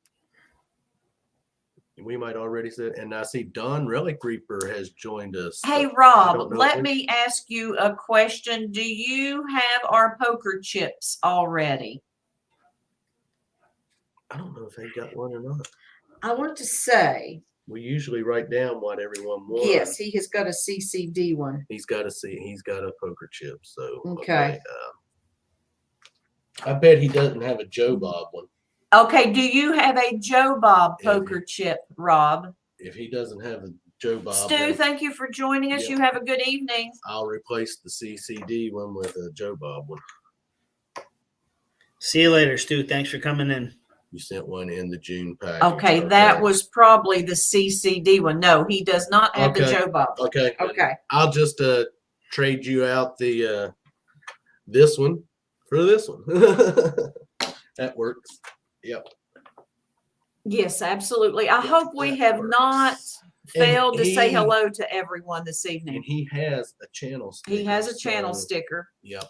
We might already say, and I see Don Relic Reaper has joined us. Hey, Rob, let me ask you a question. Do you have our poker chips already? I don't know if they got one or not. I want to say. We usually write down what everyone won. Yes, he has got a CCD one. He's got a poker chip. So okay. I bet he doesn't have a Joe Bob one. Okay, do you have a Joe Bob poker chip, Rob? If he doesn't have a Joe Bob, Stu, thank you for joining us. You have a good evening. I'll replace the CCD one with a Joe Bob one. See you later, Stu. Thanks for coming in. You sent one in the June package. Okay, that was probably the CCD one. No, he does not have the Joe Bob. Okay. Okay. I'll just trade you out the this one for this one. That works. Yep. Yes, absolutely. I hope we have not failed to say hello to everyone this evening. And he has a channel sticker. He has a channel sticker. Yep.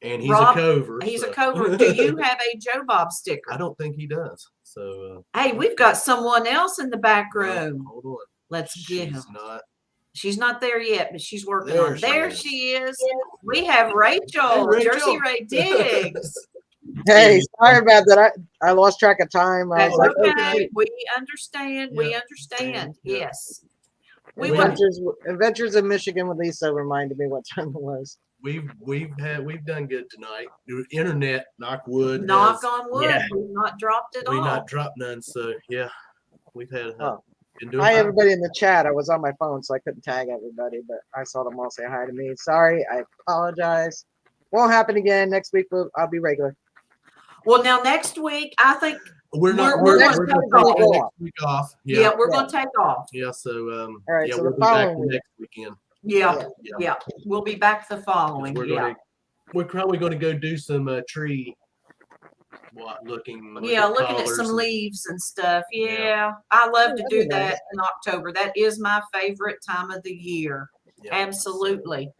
And he's Rob, a cover. He's a cover. Do you have a Joe Bob sticker? I don't think he does. So hey, we've got someone else in the back room. Hold on. Let's get him. She's not there yet, but she's working on it. There she is. We have Hey, Rachel. Rachel. Jersey Ray Diggs. Hey, sorry about that. I lost track of time. That's okay. We understand. We understand. Yes. Adventures in Michigan with Lisa reminded me what time it was. We've done good tonight. The internet, knock wood. Knock on wood. Yeah. We've not dropped it all. We've not dropped none. So yeah, we've had Hi, everybody in the chat. I was on my phone, so I couldn't tag everybody, but I saw them all say hi to me. Sorry, I apologize. Won't happen again. Next week, I'll be regular. Well, now next week, I think we're going to take next week off. Yeah, we're going to take off. Yeah, so all right, so we'll the be back following week. next weekend. Yeah, we'll be back the following. We're probably going to go do some tree looking. Looking at some leaves and stuff. Yeah, I love to do that in October. That is my favorite time of the year. Absolutely.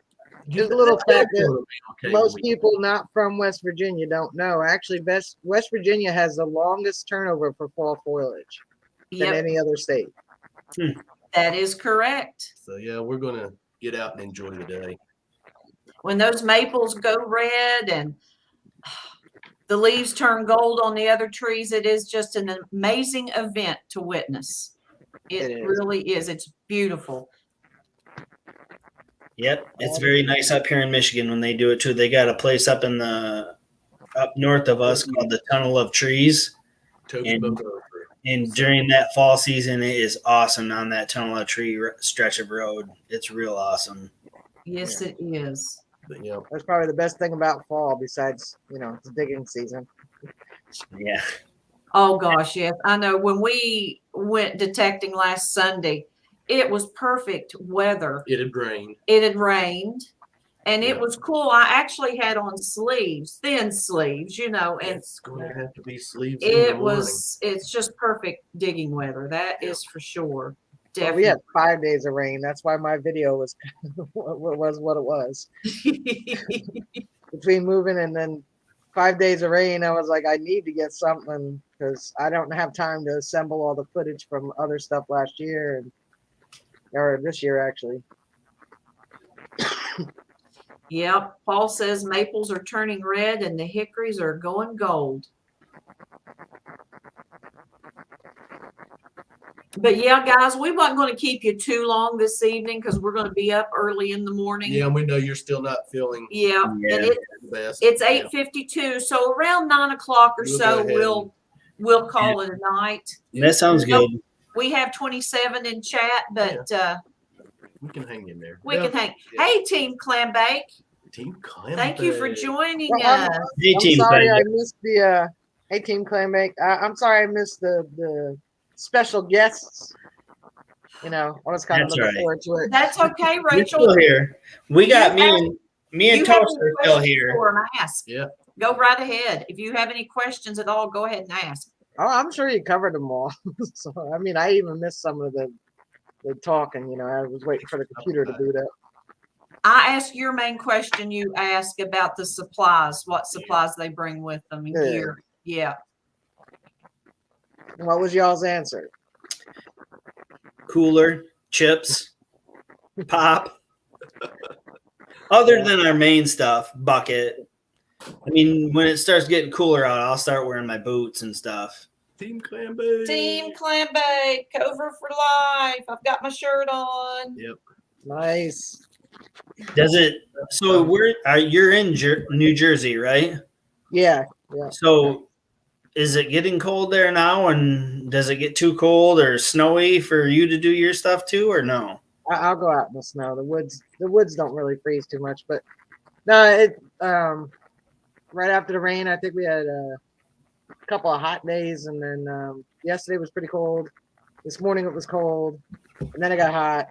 Just a little fact that most people not from West Virginia don't know. Actually, West Virginia has the longest turnover for fall foliage than any other state. That is correct. So we're going to get out and enjoy the day. When those maples go red and the leaves turn gold on the other trees, it is just an amazing event to witness. It really is. It's beautiful. Yep, it's very nice up here in Michigan when they do it too. They got a place up north of us called the Tunnel of Trees, and during that fall season, it is awesome on that Tunnel of Tree stretch of road. It's real awesome. Yes, it is. That's probably the best thing about fall, besides it's digging season. Yeah. Oh gosh, yes, I know. When we went detecting last Sunday, it was perfect weather. It had rained. And it was cool. I actually had on sleeves, thin sleeves, and it's going to have to be sleeves. It's just perfect digging weather. That is for sure. Definitely. Well, we had 5 days of rain. That's why my video was what it was. Between moving and then 5 days of rain, I was like, I need to get something because I don't have time to assemble all the footage from other stuff last year or this year actually. Yep. Paul says maples are turning red and the hickories are going gold. But guys, we weren't going to keep you too long this evening because we're going to be up early in the morning. Yeah, we know you're still not feeling. And it's 8:52, so around 9 o'clock or so, we'll call it a night. That sounds good. We have 27 in chat, but we can hang in there. We can hang. Yeah. Hey, Team Clambake. Team Clambake. Thank you for joining us. I'm sorry I missed the. Hey, Team Clambake. I'm sorry I missed the special guests. I was kind of looking forward to it. That's okay, Rachel. We're still here. We got me and Toast are still here. Ask. Yeah. Go right ahead. If you have any questions at all, go ahead and ask. Oh, I'm sure you covered them all. So I even missed some of the talking. I was waiting for the computer to boot up. I asked your main question. You asked about the supplies. What supplies they bring with them here? Yeah. What was y'all's answer? Cooler, chips, pop. Other than our main stuff, bucket. When it starts getting cooler out, I'll start wearing my boots and stuff. Team Clambake. Team Clambake. Cover for life. I've got my shirt on. Yep. Nice. Does it? So you're in New Jersey, right? Yeah. So is it getting cold there now? And does it get too cold or snowy for you to do your stuff too, or no? I'll go out in the snow. The woods don't really freeze too much, but no, right after the rain, I think we had a couple of hot days, and then yesterday was pretty cold. This morning it was cold, and then it got hot.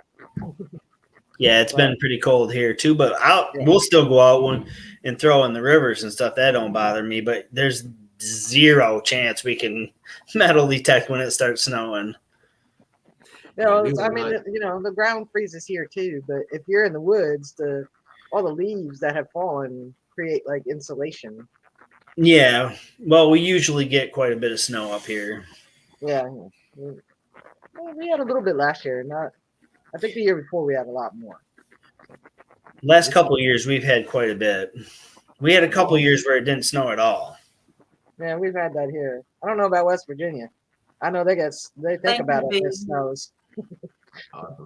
Yeah, it's been pretty cold here too, but we'll still go out and throw in the rivers and stuff. That don't bother me, but there's zero chance we can metal detect when it starts snowing. The ground freezes here too, but if you're in the woods, all the leaves that have fallen create like insulation. Yeah, well, we usually get quite a bit of snow up here. Yeah, we had a little bit last year. I think the year before we had a lot more. Last couple of years, we've had quite a bit. We had a couple of years where it didn't snow at all. Yeah, we've had that here. I don't know about West Virginia. I know they think about it when it snows. At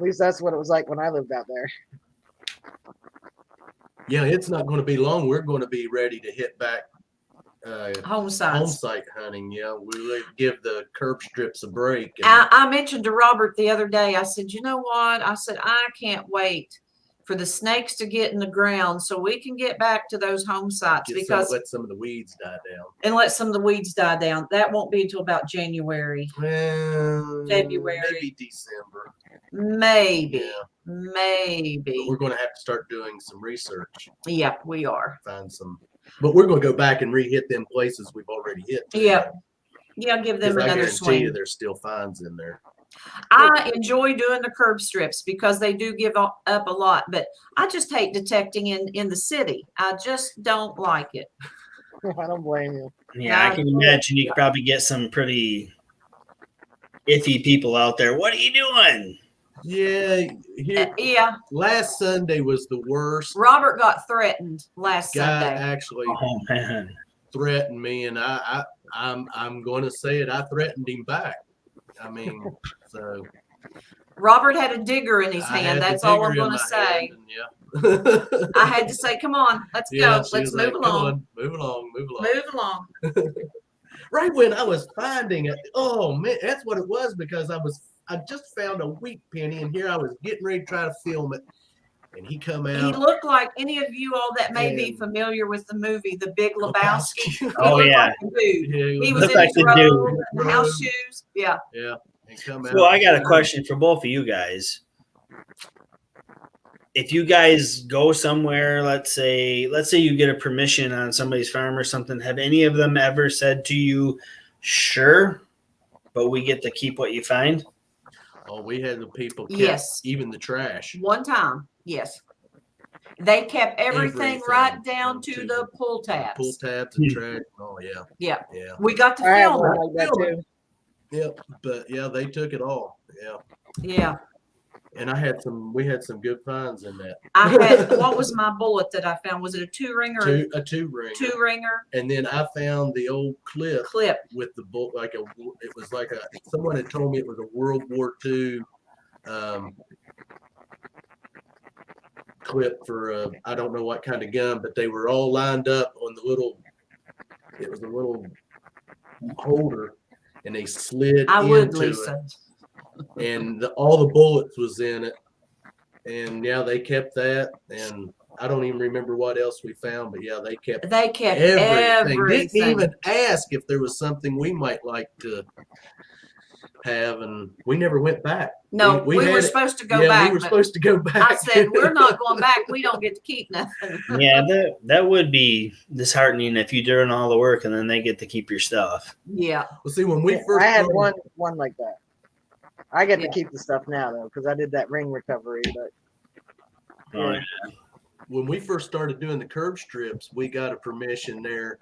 least that's what it was like when I lived out there. Yeah, it's not going to be long. We're going to be ready to hit back home sites. site hunting. Yeah, we really give the curb strips a break. I mentioned to Robert the other day, I said, you know what? I said, I can't wait for the snakes to get in the ground so we can get back to those home sites because let some of the weeds die down. And let some of the weeds die down. That won't be until about January. Well, February. maybe December. Maybe. Yeah. Maybe. But we're going to have to start doing some research. Yeah, we are. Find some. But we're going to go back and re-hit them places we've already hit. Too. Yeah. Yeah, give them another swing. You there's still finds in there. I enjoy doing the curb strips because they do give up a lot, but I just hate detecting in the city. I just don't like it. I don't blame you. Yeah, I can imagine you could probably get some pretty iffy people out there. What are you doing? Yeah, yeah. Last Sunday was the worst. Robert got threatened last Sunday. Actually threatened me, and I'm going to say it. I threatened him back. I mean, so Robert had a digger in his hand. That's all I'm going to say. I had to say, "Come on, let's go. Let's move along. Move along. Move along." Right when I was finding it, oh man, that's what it was because I just found a wheat penny, and here I was getting ready to try to film it, and he come out. He looked like any of you all that may be familiar with the movie The Big Lebowski. Oh yeah, like dude. He was in like his robe, and house shoes. Yeah. Yeah. And come out. Well, I got a question for both of you guys. If you guys go somewhere, let's say you get a permission on somebody's farm or something, have any of them ever said to you, "Sure, but we get to keep what you find"? Oh, we had the people kept even the trash. One time, yes. They kept everything right down to the pull tabs. Pull tabs and trash. Oh yeah. Yeah. Yeah. We got to film it. Like that too. Yep. But yeah, they took it all. Yeah. Yeah. And we had some good finds in that. I had, what was my bullet that I found? Was it a two ringer? A two ringer. Two ringer. And then I found the old clip with the bolt, someone had told me it was a World War II clip for I don't know what kind of gun, but they were all lined up on it was a little holder, and they slid into it. And all the bullets was in it, and yeah, they kept that, and I don't even remember what else we found, but yeah, they kept everything. Didn't even ask if there was something we might like to have, and we never went back. No, we were supposed to go back. We were supposed to go back. I said, we're not going back. We don't get to keep nothing. Yeah, that would be disheartening if you're doing all the work and then they get to keep your stuff. Yeah. Well, see, when we first I had one like that. I get to keep the stuff now though, because I did that ring recovery. But when we first started doing the curb strips, we got a permission there.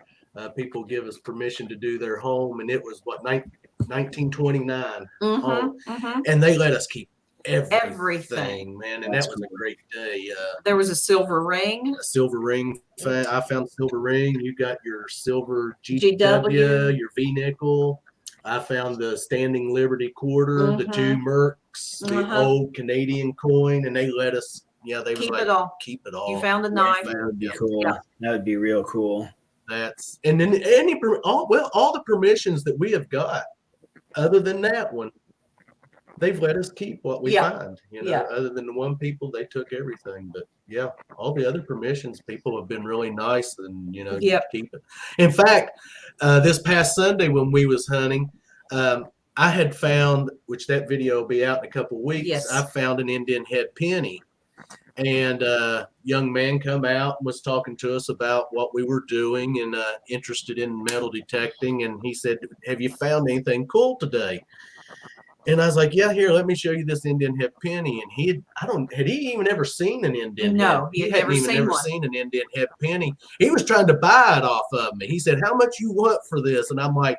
People give us permission to do their home, and it was 1929, and they let us keep everything, man. And that was a great day. There was a silver ring. A silver ring. I found a silver ring. You got your silver GW, your V nickel. I found the Standing Liberty quarter, the 2 Mercs, the old Canadian coin, and they let us. Yeah, they keep was it all. Keep it all. You found the knife. That would be cool. Yeah. That would be real cool. And then all the permissions that we have got, other than that one, they've let us keep what we find. Other than the one people, they took everything. But yeah, all the other permissions, people have been really nice and keep it. In fact, this past Sunday when we was hunting, I had found, which that video will be out in a couple of weeks. Yes. I found an Indian head penny. And a young man come out and was talking to us about what we were doing and interested in metal detecting. And he said, "Have you found anything cool today?" And I was like, "Yeah, here, let me show you this Indian head penny." And had he even ever seen an Indian head? No, he had never seen an Indian head penny. He was trying to buy it off of me. He said, "How much you want for this?" And I'm like,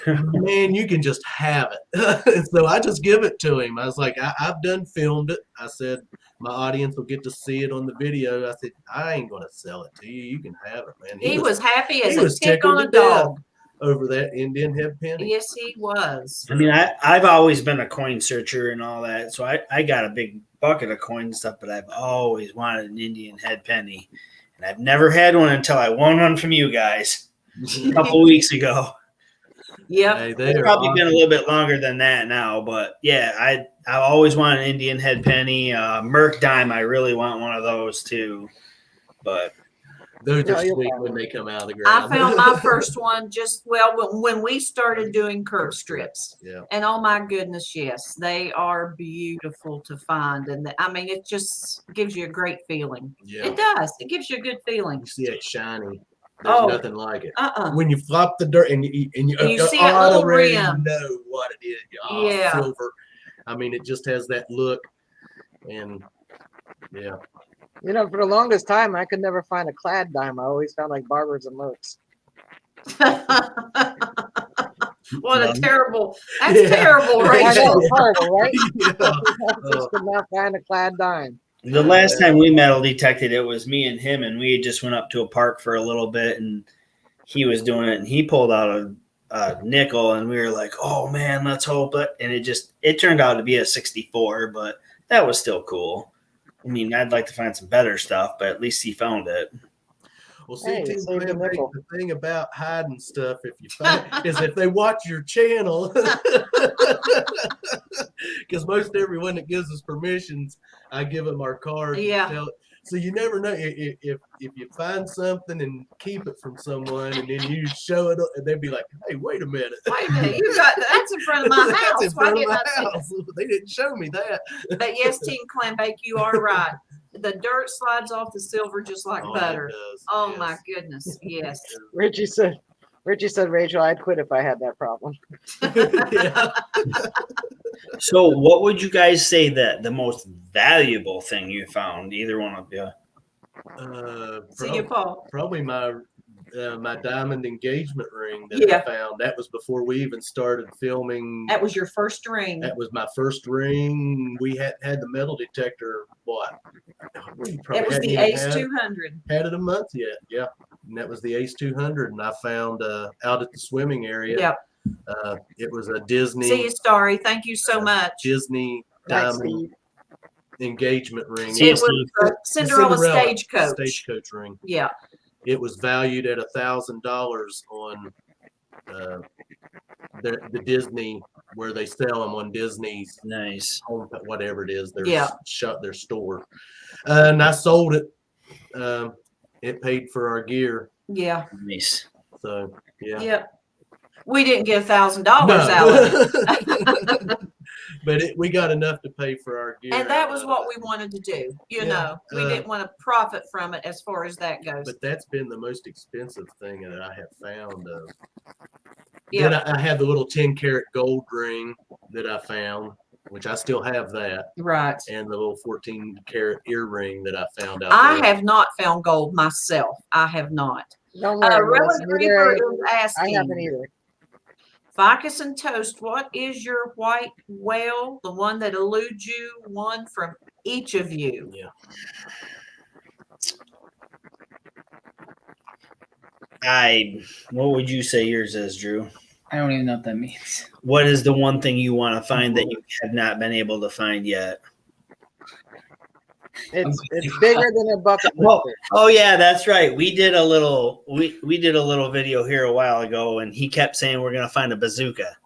"Man, you can just have it." So I just give it to him. I was like, I've done filmed it. I said, my audience will get to see it on the video. I said, I ain't going to sell it to you. You can have it, man. He was happy as a tick on a dog over that Indian head penny. Yes, he was. I mean, I've always been a coin searcher and all that. So I got a big bucket of coin stuff, but I've always wanted an Indian head penny. And I've never had one until I won one from you guys. a couple weeks ago. Yep. Hey, It's probably been a little bit longer than that now, but yeah, I always want an Indian head penny. Merc dime, I really want one of those too. But those No, are you'll sweet find when one. they come out of the I ground. found my first one when we started doing curb strips. Yeah. And oh my goodness, yes, they are beautiful to find. And I mean, it just gives you a great feeling. Yeah. It does. It gives you a good feeling. You see it shiny. There's Oh. nothing like it. Uh-uh. When you flop the dirt and you see a little already rim. know what it is. Yeah. Silver. I mean, it just has that look. And yeah. You know, for the longest time, I could never find a clad dime. I always found like barbers and mercs. What a No. terrible, that's Yeah. terrible, I know, Rachel. it's horrible, right? Yeah. I just could not find a clad dime. the last time we metal detected, it was me and him, and we just went up to a park for a little bit, and he was doing it, and he pulled out a nickel, and we were like, "Oh man, let's hope it." And it turned out to be a 64, but that was still cool. I mean, I'd like to find some better stuff, but at least he found it. Well, see, Hey, Team save the Clan Bake, nickel. the thing about hiding stuff, if you find, is if they watch your channel, because most everyone that gives us permissions, I give them our card. Yeah. So you never know if you find something and keep it from someone, and then you show it, and they'd be like, "Hey, wait a minute! Wait a minute, that's in front of my That's house. in Why front of didn't my I see it?" house. They didn't show me that." But yes, Team Clan Bake, you are right. The dirt slides off the silver just like Oh, butter. it does, Oh yes. my goodness, yes. Richie said, Rachel, I'd quit if I had that problem. Yeah. So, what would you guys say that the most valuable thing you found? Either one of you. See you, Paul. Probably my diamond engagement ring that Yeah. I found. That was before we even started filming. That was your first ring. That was my first ring. We had the metal detector. What? We probably It was hadn't the even Ace 200. had it a month yet. Yeah, and that was the Ace 200, and I found out at the swimming area. Yep. It was a Disney. See you, Starry. Thank you so much. Disney Thanks, diamond Steve. engagement ring. See you, It was a Cinderella stagecoach. Stagecoach ring. Yeah. It was valued at $1,000 on the Disney, where they sell them on Disney's Nice. home, whatever it is, their Yeah. their store. And I sold it. It paid for our gear. Yeah. Nice. So yeah. Yep. We didn't get $1,000 out of it. But we got enough to pay for our gear. And that out was of what it. we wanted to do. You Yeah, know, we didn't want to profit from it as far as that goes. But that's been the most expensive thing that I have found. Yeah. Then I had the little 10-karat gold ring that I found, which I still have that, Right. and the little 14-karat earring that I found out I there. have not found gold myself. I have not. Don't worry, Relic Melissa, Reaper neither is I asking, haven't either. Ficus and Toast, what is your white whale, the one that eludes you, one from each of you? Yeah. What would you say yours is, Drew? I don't even know what that means. What is the one thing you want to find that you have not been able to find yet? It's bigger than a bucket Well, lifter. oh yeah, that's right. We did a little video here a while ago, and he kept saying we're gonna find a bazooka,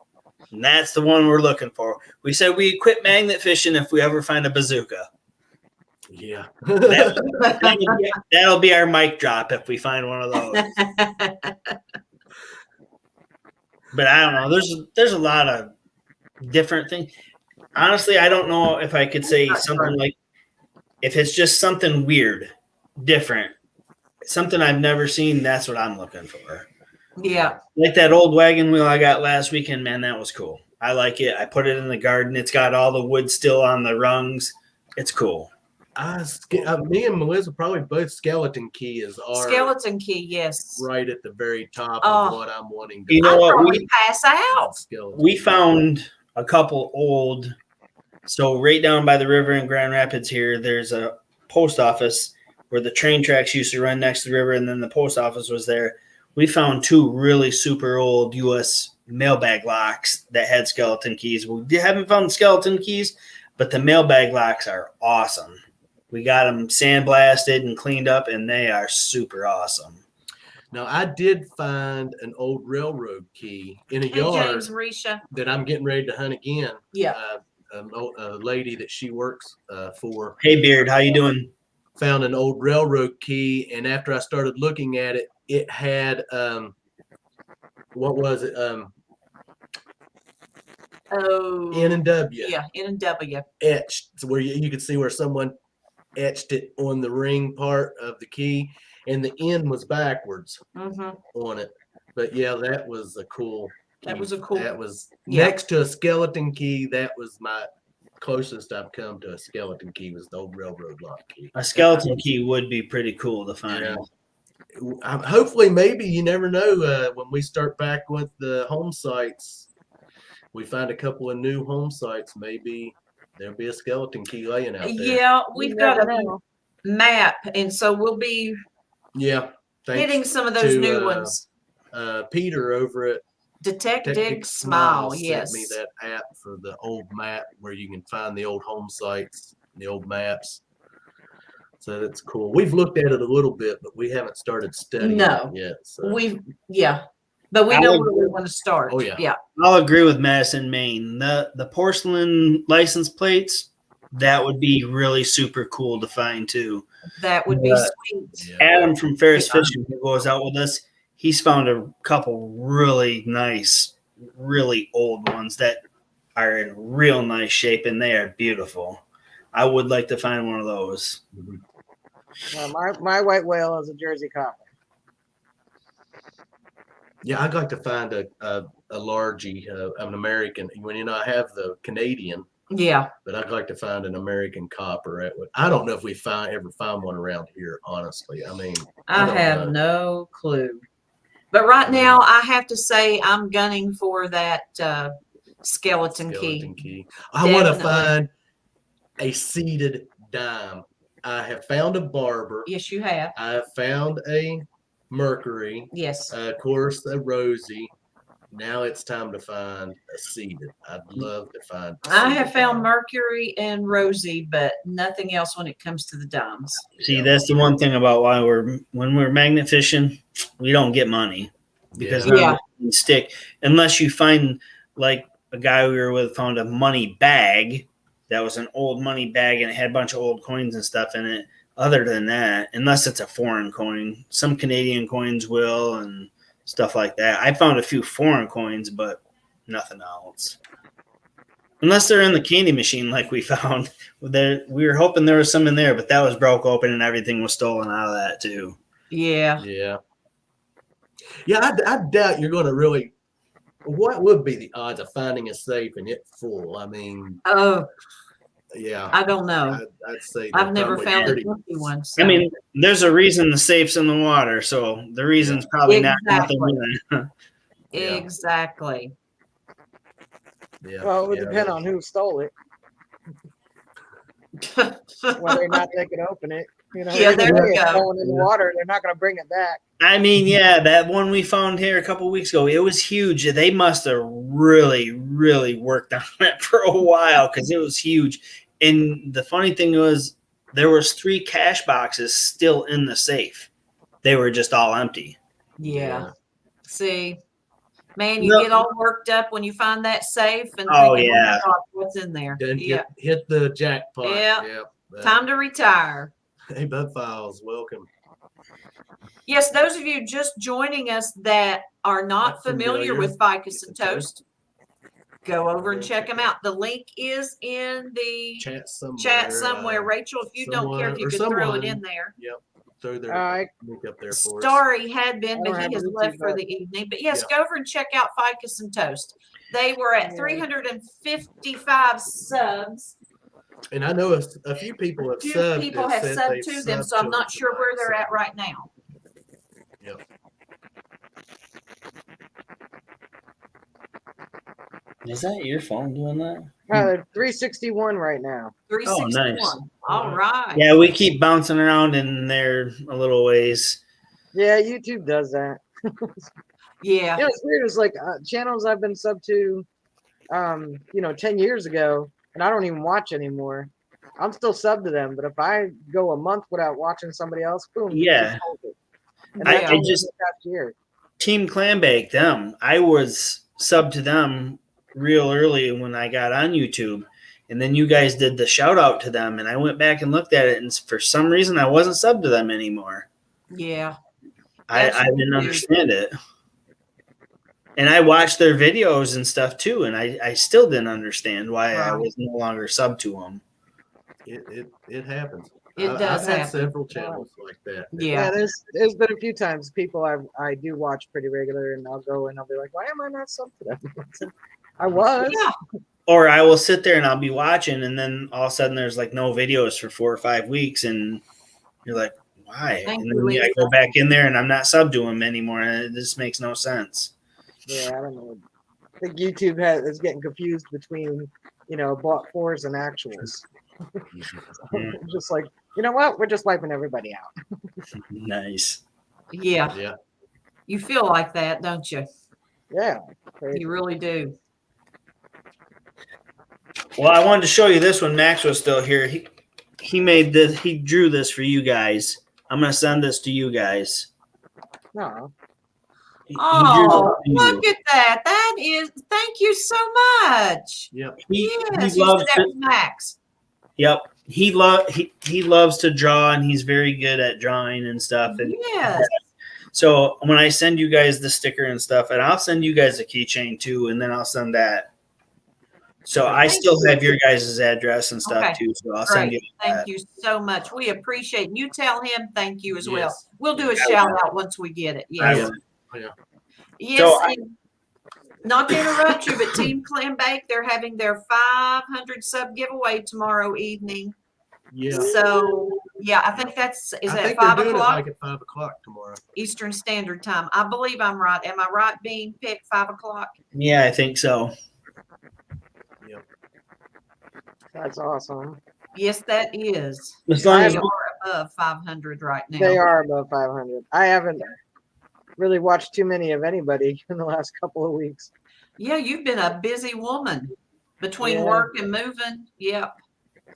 and that's the one we're looking for. We said we quit magnet fishing if we ever find a bazooka. Yeah. That'll be our mic drop if we find one of those. But I don't know. There's a lot of different things. Honestly, I don't know if I could say something like, if it's just something weird, different, something I've never seen, that's what I'm looking for. Yeah. Like that old wagon wheel I got last weekend, man, that was cool. I like it. I put it in the garden. It's got all the wood still on the rungs. It's cool. Me and Melissa probably both skeleton keys are Skeleton key, yes. right at the very top Oh. of what I'm wanting to You know I'd what? probably pass out. skeleton. We found a couple old. So right down by the river in Grand Rapids here, there's a post office where the train tracks used to run next to the river, and then the post office was there. We found two really super old U.S. mailbag locks that had skeleton keys. We haven't found skeleton keys, but the mailbag locks are awesome. We got them sandblasted and cleaned up, and they are super awesome. Now, I did find an old railroad key in a Hey, yard James, Risha. that I'm getting ready to hunt again. Yeah. A lady that she works for. Hey, Beard, how you doing? Found an old railroad key, and after I started looking at it, it had what was it? Oh. N and W. Yeah, N and W. Etched, so where you could see where someone etched it on the ring part of the key, and the N was backwards on it. But yeah, that was a cool. That was a cool. That was next to a skeleton key. That was my closest I've come to a skeleton key. Was the old railroad lock key. A skeleton key would be pretty cool to find. Yeah. Hopefully, maybe you never know. When we start back with the home sites, we find a couple of new home sites. Maybe there'll be a skeleton key laying out there. Yeah, we've got a map, and so we'll be hitting some of those new ones. Peter over at Detective Smile, yes, sent me that app for the old map where you can find the old home sites, the old maps. So that's cool. We've looked at it a little bit, but we haven't started studying it yet. So. But we know where we want to start. Oh yeah. Yeah. I'll agree with Madison, Maine. The porcelain license plates, that would be really super cool to find too. That would be sweet. Yeah. Adam from Ferris Fishing, who goes out with us, he's found a couple really nice, really old ones that are in real nice shape, and they are beautiful. I would like to find one of those. My white whale is a Jersey copper. Yeah, I'd like to find a largie, an American. I have the Canadian. Yeah. But I'd like to find an American copper. I don't know if we ever find one around here, honestly. I mean, I have no clue. But right now, I have to say I'm gunning for that skeleton key. I want to find a seated dime. I have found a barber. Yes, you have. I have found a Mercury. Yes. Of course, a Rosie. Now it's time to find a seated. I'd love to find. I have found Mercury and Rosie, but nothing else when it comes to the dimes. See, that's the one thing about why when we're magnet fishing, we don't get money because stick unless you find, like a guy we were with found a money bag that was an old money bag and it had a bunch of old coins and stuff in it. Other than that, unless it's a foreign coin, some Canadian coins will and stuff like that. I found a few foreign coins, but nothing else. Unless they're in the candy machine like we found. We were hoping there was some in there, but that was broke open and everything was stolen out of that too. Yeah. Yeah. Yeah, I doubt you're going to really. What would be the odds of finding a safe and it full? I mean. Yeah. I don't know. I'd say I've never found an empty one. So. I mean, there's a reason the safe's in the water, so the reason's probably not nothing in it. Exactly. Yeah. Well, it would depend on who stole it. Whether or not they could open it. Yeah, there you go. Going in the water, they're not going to bring it back. I mean, that one we found here a couple of weeks ago, it was huge. They must have really, really worked on it for a while because it was huge. And the funny thing was, there was 3 cash boxes still in the safe. They were just all empty. Yeah. See, man, you get all worked up when you find that safe and thinking, what's in there? Then hit the jackpot. Yeah. Time to retire. Hey, Bud Files, welcome. Yes, those of you just joining us that are not familiar with FIKUS and Toast, go over and check them out. The link is in the chat somewhere. Rachel, if you don't care if you could throw it in there. Yep. Throw their link up there for us. Starry had been, but he has left for the evening. But yes, go over and check out FIKUS and Toast. They were at 355 subs. And I know a few people have subbed. People have subbed to them, so I'm not sure where they're at right now. Yep. Is that your phone doing that? 361 right now. 361. Oh, nice. All right. Yeah, we keep bouncing around in there a little ways. Yeah, YouTube does that. Yeah. It's weird. It's like channels I've been subbed to, 10 years ago, and I don't even watch anymore. I'm still subbed to them, but if I go a month without watching somebody else, boom. Yeah. And I that's only just this past year. Team Clambake, them. I was subbed to them real early when I got on YouTube. And then you guys did the shout out to them, and I went back and looked at it, and for some reason I wasn't subbed to them anymore. Yeah. I didn't understand it. And I watched their videos and stuff too, and I still didn't understand why I was no longer subbed to them. It happens. It does I've had happen. several channels like that. Yeah. There's been a few times people I do watch pretty regular, and I'll go and I'll be like, why am I not subbed to them? I was. Yeah. Or I will sit there and I'll be watching, and then all of a sudden there's like no videos for 4 or 5 weeks, and you're like, why? Thank And you, then I Lisa. go back in there and I'm not subbed to them anymore, and it just makes no sense. Yeah, I don't know. I think YouTube is getting confused between, bought fours and actuals. Just like, you know what? We're just wiping everybody out. Nice. Yeah. Yeah. You feel like that, don't you? Yeah. Crazy. You really do. Well, I wanted to show you this when Max was still here. He made this. He drew this for you guys. I'm gonna send this to you guys. No. He Oh, drew this for look you. at that. That is, thank you so much. Yep. Yes, he you loves said that to, was Max. Yep. He loves to draw, and he's very good at drawing and stuff. And Yes. so when I send you guys the sticker and stuff, and I'll send you guys a keychain too, and then I'll send that. So I still have your guys' address and stuff too. So I'll send you. Thank you so much. We appreciate it. You tell him thank you as well. Yes. We'll do a shout out once we get it. I Yes. will. Yes. So And not to interrupt you, but Team Clambake, they're having their 500 sub giveaway tomorrow evening. Yeah. So yeah, I think that's I at think 5 they're doing o'clock it like at 5 o'clock tomorrow. Eastern Standard Time. I believe I'm right. Am I right being picked 5 o'clock? Yeah, I think so. Yep. That's awesome. Yes, that is. As long They as are above 500 right now. They are above 500. I haven't really watched too many of anybody in the last couple of weeks. Yeah, you've been a busy woman between Yeah. work and moving. Yep.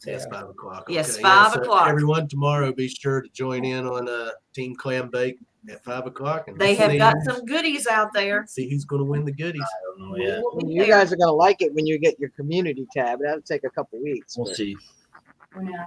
It's 5 o'clock. Yes, Okay, 5 so o'clock. Everyone tomorrow, be sure to join in on Team Clambake at 5 o'clock. And They have see got some goodies out there. See who's going to win the goodies. I don't know yet. We'll be You there. guys are gonna like it when you get your community tab. That'll take a couple weeks. We'll but- see. Yeah.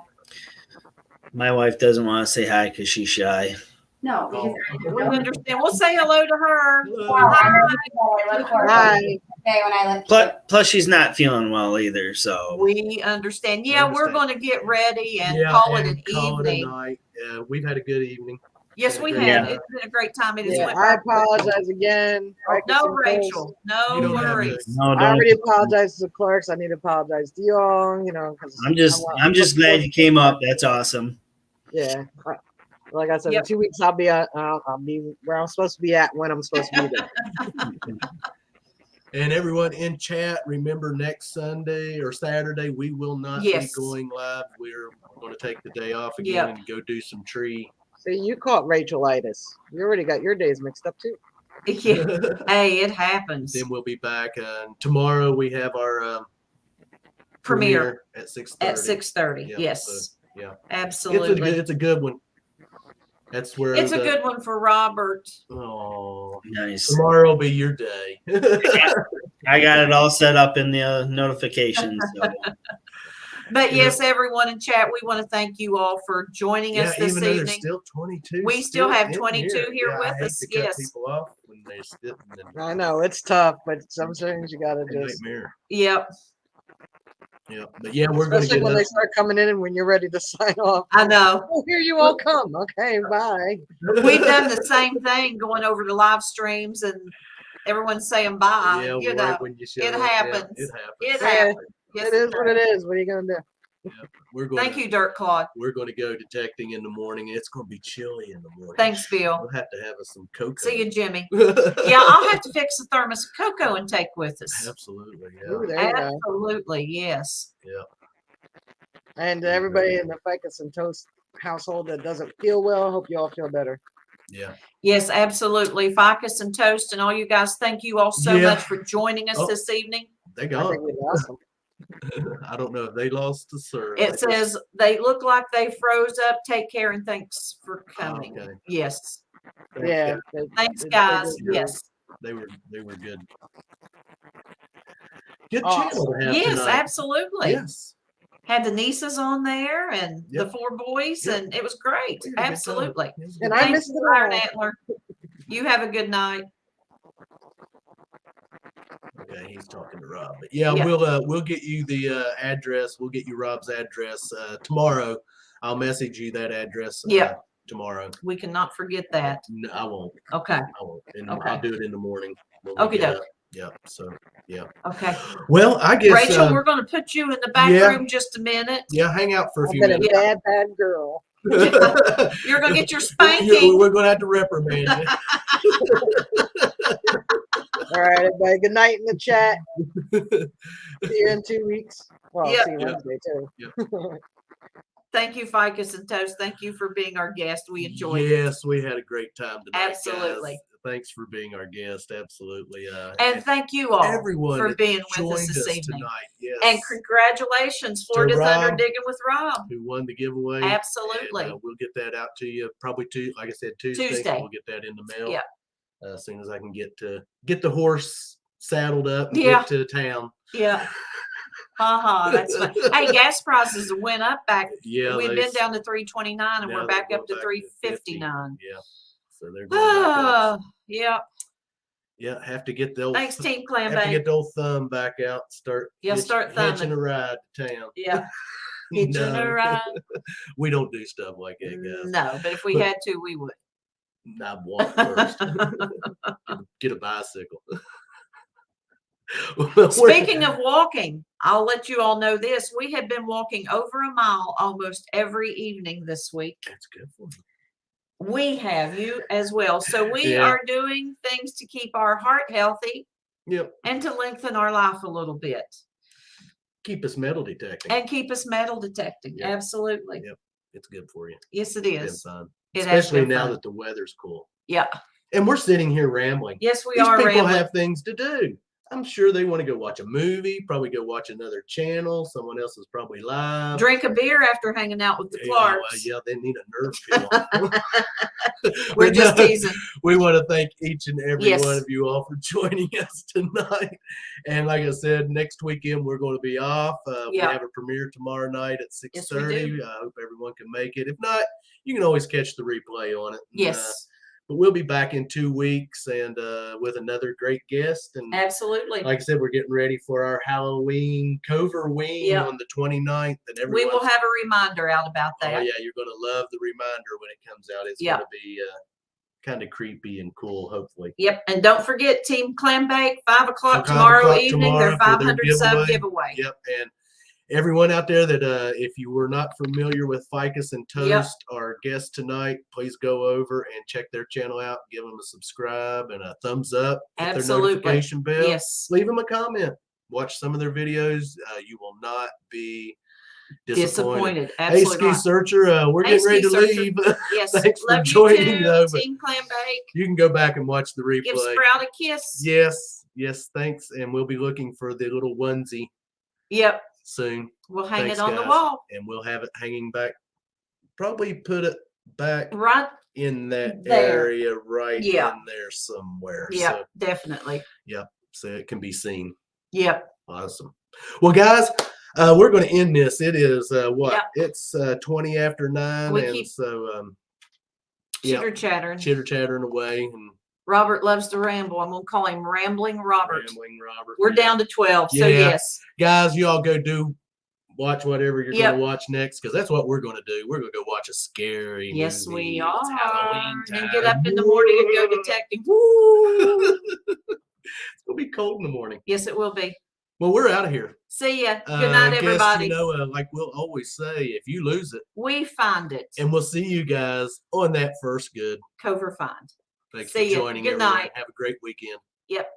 My wife doesn't want to say hi because she's shy. No, Oh. We understand. We'll say hello to her. Wow, I look forward to Hi. it. Okay, when I look. Plus, she's not feeling well either. So We understand. Yeah, we're going to get ready and Yeah, call it and an call it a evening. night. We've had a good evening. Yes, we Yeah. have. It's been a great time. It has Yeah, went I by quickly. apologize again. No, Some things. Rachel. No You don't have worries. to. no, I don't. already apologized to the clerks. I need to apologize to you all. Because I'm just glad you came up. That's awesome. Yeah. Like I said, Yep. in 2 weeks I'll be where I'm supposed to be at when I'm supposed to be there. And everyone in chat, remember next Sunday or Saturday, we will not Yes. be going live. We're going to take the day off again Yep. and go do some tree. So you caught Rachelitis. You already got your days mixed up too. Yeah. Hey, it happens. Then we'll be back. Tomorrow we have our Premiere at 6:30. at 6:30. Yeah, Yes. so, yeah. Absolutely. It's a good one. That's where It's a good one for Robert. Oh, Nice. tomorrow will be your day. I got it all set up in the notifications. So. But Yeah. yes, everyone in chat, we want to thank you all for joining us this even though there's evening. still 22. We still have in 22 here Yeah, with I hate us, to cut yes. people off when they're sitting in I know it's tough, but some things you gotta a just, nightmare. Yep. Yeah, but yeah, we're going to especially get when they up. start coming in and when you're ready to sign off. I know. Oh, here you all come. Okay, bye. We've done the same thing going over to live streams and everyone saying bye. Yeah, you right know, when you show it up, yeah, happens. it happens. it Yeah, happens. Yes, It is what it is. What are you gonna do? Yeah, we're going. Thank you, Dirt Claude. We're going to go detecting in the morning. It's going to be chilly in the morning. Thanks, Bill. We'll have to have us some cocoa. See you, Jimmy. Yeah, I'll have to fix a thermos of cocoa and take with us. Absolutely. Ooh, Yeah. there you go. Absolutely, yes. Yeah. And everybody in the FIKUS and Toast household that doesn't feel well, hope you all feel better. Yeah. Yes, absolutely. Ficus and Toast and all you guys, thank you all so Yeah. much for joining us Oh. this evening. They I gone. think we lost them. I don't know if they lost the serve. It says they look like they froze up. Take care and thanks for coming. Okay. Yes. Yeah. Thanks, they guys. did good. Yes. They were good. Good Awesome. channel to have Yes, tonight. absolutely. Yes. Had the nieces on there and the Yep. 4 boys, Yep. and it was great. We had a good time. Absolutely. It was a And good I time. missed it Iron all. Antler. You have a good night. Okay, he's talking to Rob. But yeah, Yeah. we'll get you the address. We'll get you Rob's address tomorrow. I'll message you that address Yeah. tomorrow. We cannot forget that. No, I won't. Okay. I won't. And Okay. I'll do it in the morning. When we Okay, get doke. up. Yeah. So yeah. Okay. Well, I guess Rachel, we're going to put you in the back yeah. room just a minute. yeah, hang out for a I've few been a minutes. bad girl. You're going to get your spanking. We're going to have to reprimand you. All right, everybody. Good night in the chat. See you in 2 weeks. Well, Yep. see you Yep. Wednesday too. Thank you, Ficus and Toast. Thank you for being our guest. We enjoyed it. Yes, we had a great time tonight. Absolutely. Guys. Thanks for being our guest. Absolutely. And thank you all everyone for that being with joined us this us evening. tonight. Yes. And congratulations, Florida Thunder Rob, Digging with Rob. who won the giveaway. Absolutely. And, we'll get that out to you probably like I said, Tuesday. Tuesday. We'll get that in the mail. Yeah. As soon as I can get the horse saddled up and Yeah. get to town. Yeah. That's fun. Hey, gas prices went up back. Yeah. We've been down to 329 and now we're they're back up going to 359. Yeah. So they're going back up. Yeah. Yeah, have to get the old Thanks, Team Clam have to Bake. get the old thumb back out. Start Start hitching thumbing. a ride to town. Yeah. Hitching a ride. We don't do stuff like that, guys. No, but if we But- had to, we would. Not walk first. Get a bicycle. Well, Speaking of walking, I'll let you all know this. We have been walking over a mile almost every evening this week. that's good for you. We have, you as well. So we Yeah. are doing things to keep our heart healthy Yep. and to lengthen our life a little bit Keep us metal detecting. and keep us metal detecting. Yep. Absolutely. Yep. It's good for you. Yes, it It's been is. fun. It has Especially been now fun. that the weather's cool. Yeah. And we're sitting here rambling. Yes, we These are people rambling. have things to do. I'm sure they want to go watch a movie, probably go watch another channel. Someone else is probably live. Drink a beer after hanging out with the Clarks. Yeah, they need a nerve pill. We're But just no, teasing. we want to thank each and every Yes. one of you all for joining us tonight. And like I said, next weekend we're going to be off. We Yeah. have a premiere tomorrow night at Yes, we 6:30. I hope everyone can make it. If not, you can always catch the replay on it. And, Yes, but we'll be back in 2 weeks and with another great guest. And absolutely. like I said, we're getting ready for our Halloween Coverween Yeah. on the 29th. And We everyone, will have a reminder out about oh that. yeah, you're going to love the reminder when it comes out. It's Yeah. going to be kind of creepy and cool, hopefully. Yep. And don't forget Team Clam Bake, 5 o'clock 5 tomorrow o'clock evening, tomorrow their for their 500 sub giveaway. giveaway. Yep. And everyone out there that if you were not familiar with Ficus and Toast, Yep. our guest tonight, please go over and check their channel out. Give them a subscribe and a thumbs up. Hit Absolutely. their notification bell. Yes. Leave them a comment. Watch some of their videos. You will not be disappointed. Hey, Absolutely. Ski not. Searcher, we're Hey, getting ready to Ski Searcher. leave. Yes. Thanks for Love joining, you too, though, but- Team Clam Bake. You can go back and watch the replay. Give Sprout a kiss. Yes, thanks. And we'll be looking for the little onesie Yep. soon. We'll hang Thanks, it on the guys. wall. And we'll have it hanging back. Probably put it back Right. in that There. area right Yeah. in there somewhere. Yep. Definitely. So it can be seen. Yep. Awesome. Well, guys, we're going to end this. It is what? Yep. It's 20 after 9. We and keep so Chitter chattering. chitter chattering away and Robert loves to ramble. I'm going to call him Rambling Robert. rambling Robert. We're Yeah. down to 12. So, Yeah. yes. Guys, you all go watch whatever you're Yep. going to watch next, because that's what we're going to do. We're going to go watch a scary Yes, movie. we It's are. Halloween And time. get up in the morning and go detecting. Woo! It's going to be cold in the morning. Yes, it will be. Well, we're out of here. See ya. Good night, I guess, everybody. like we'll always say, if you lose it, We find it. and we'll see you guys on that first good. Cover find. Thanks See for ya. joining, Good everyone. night. Have a great weekend. Yep.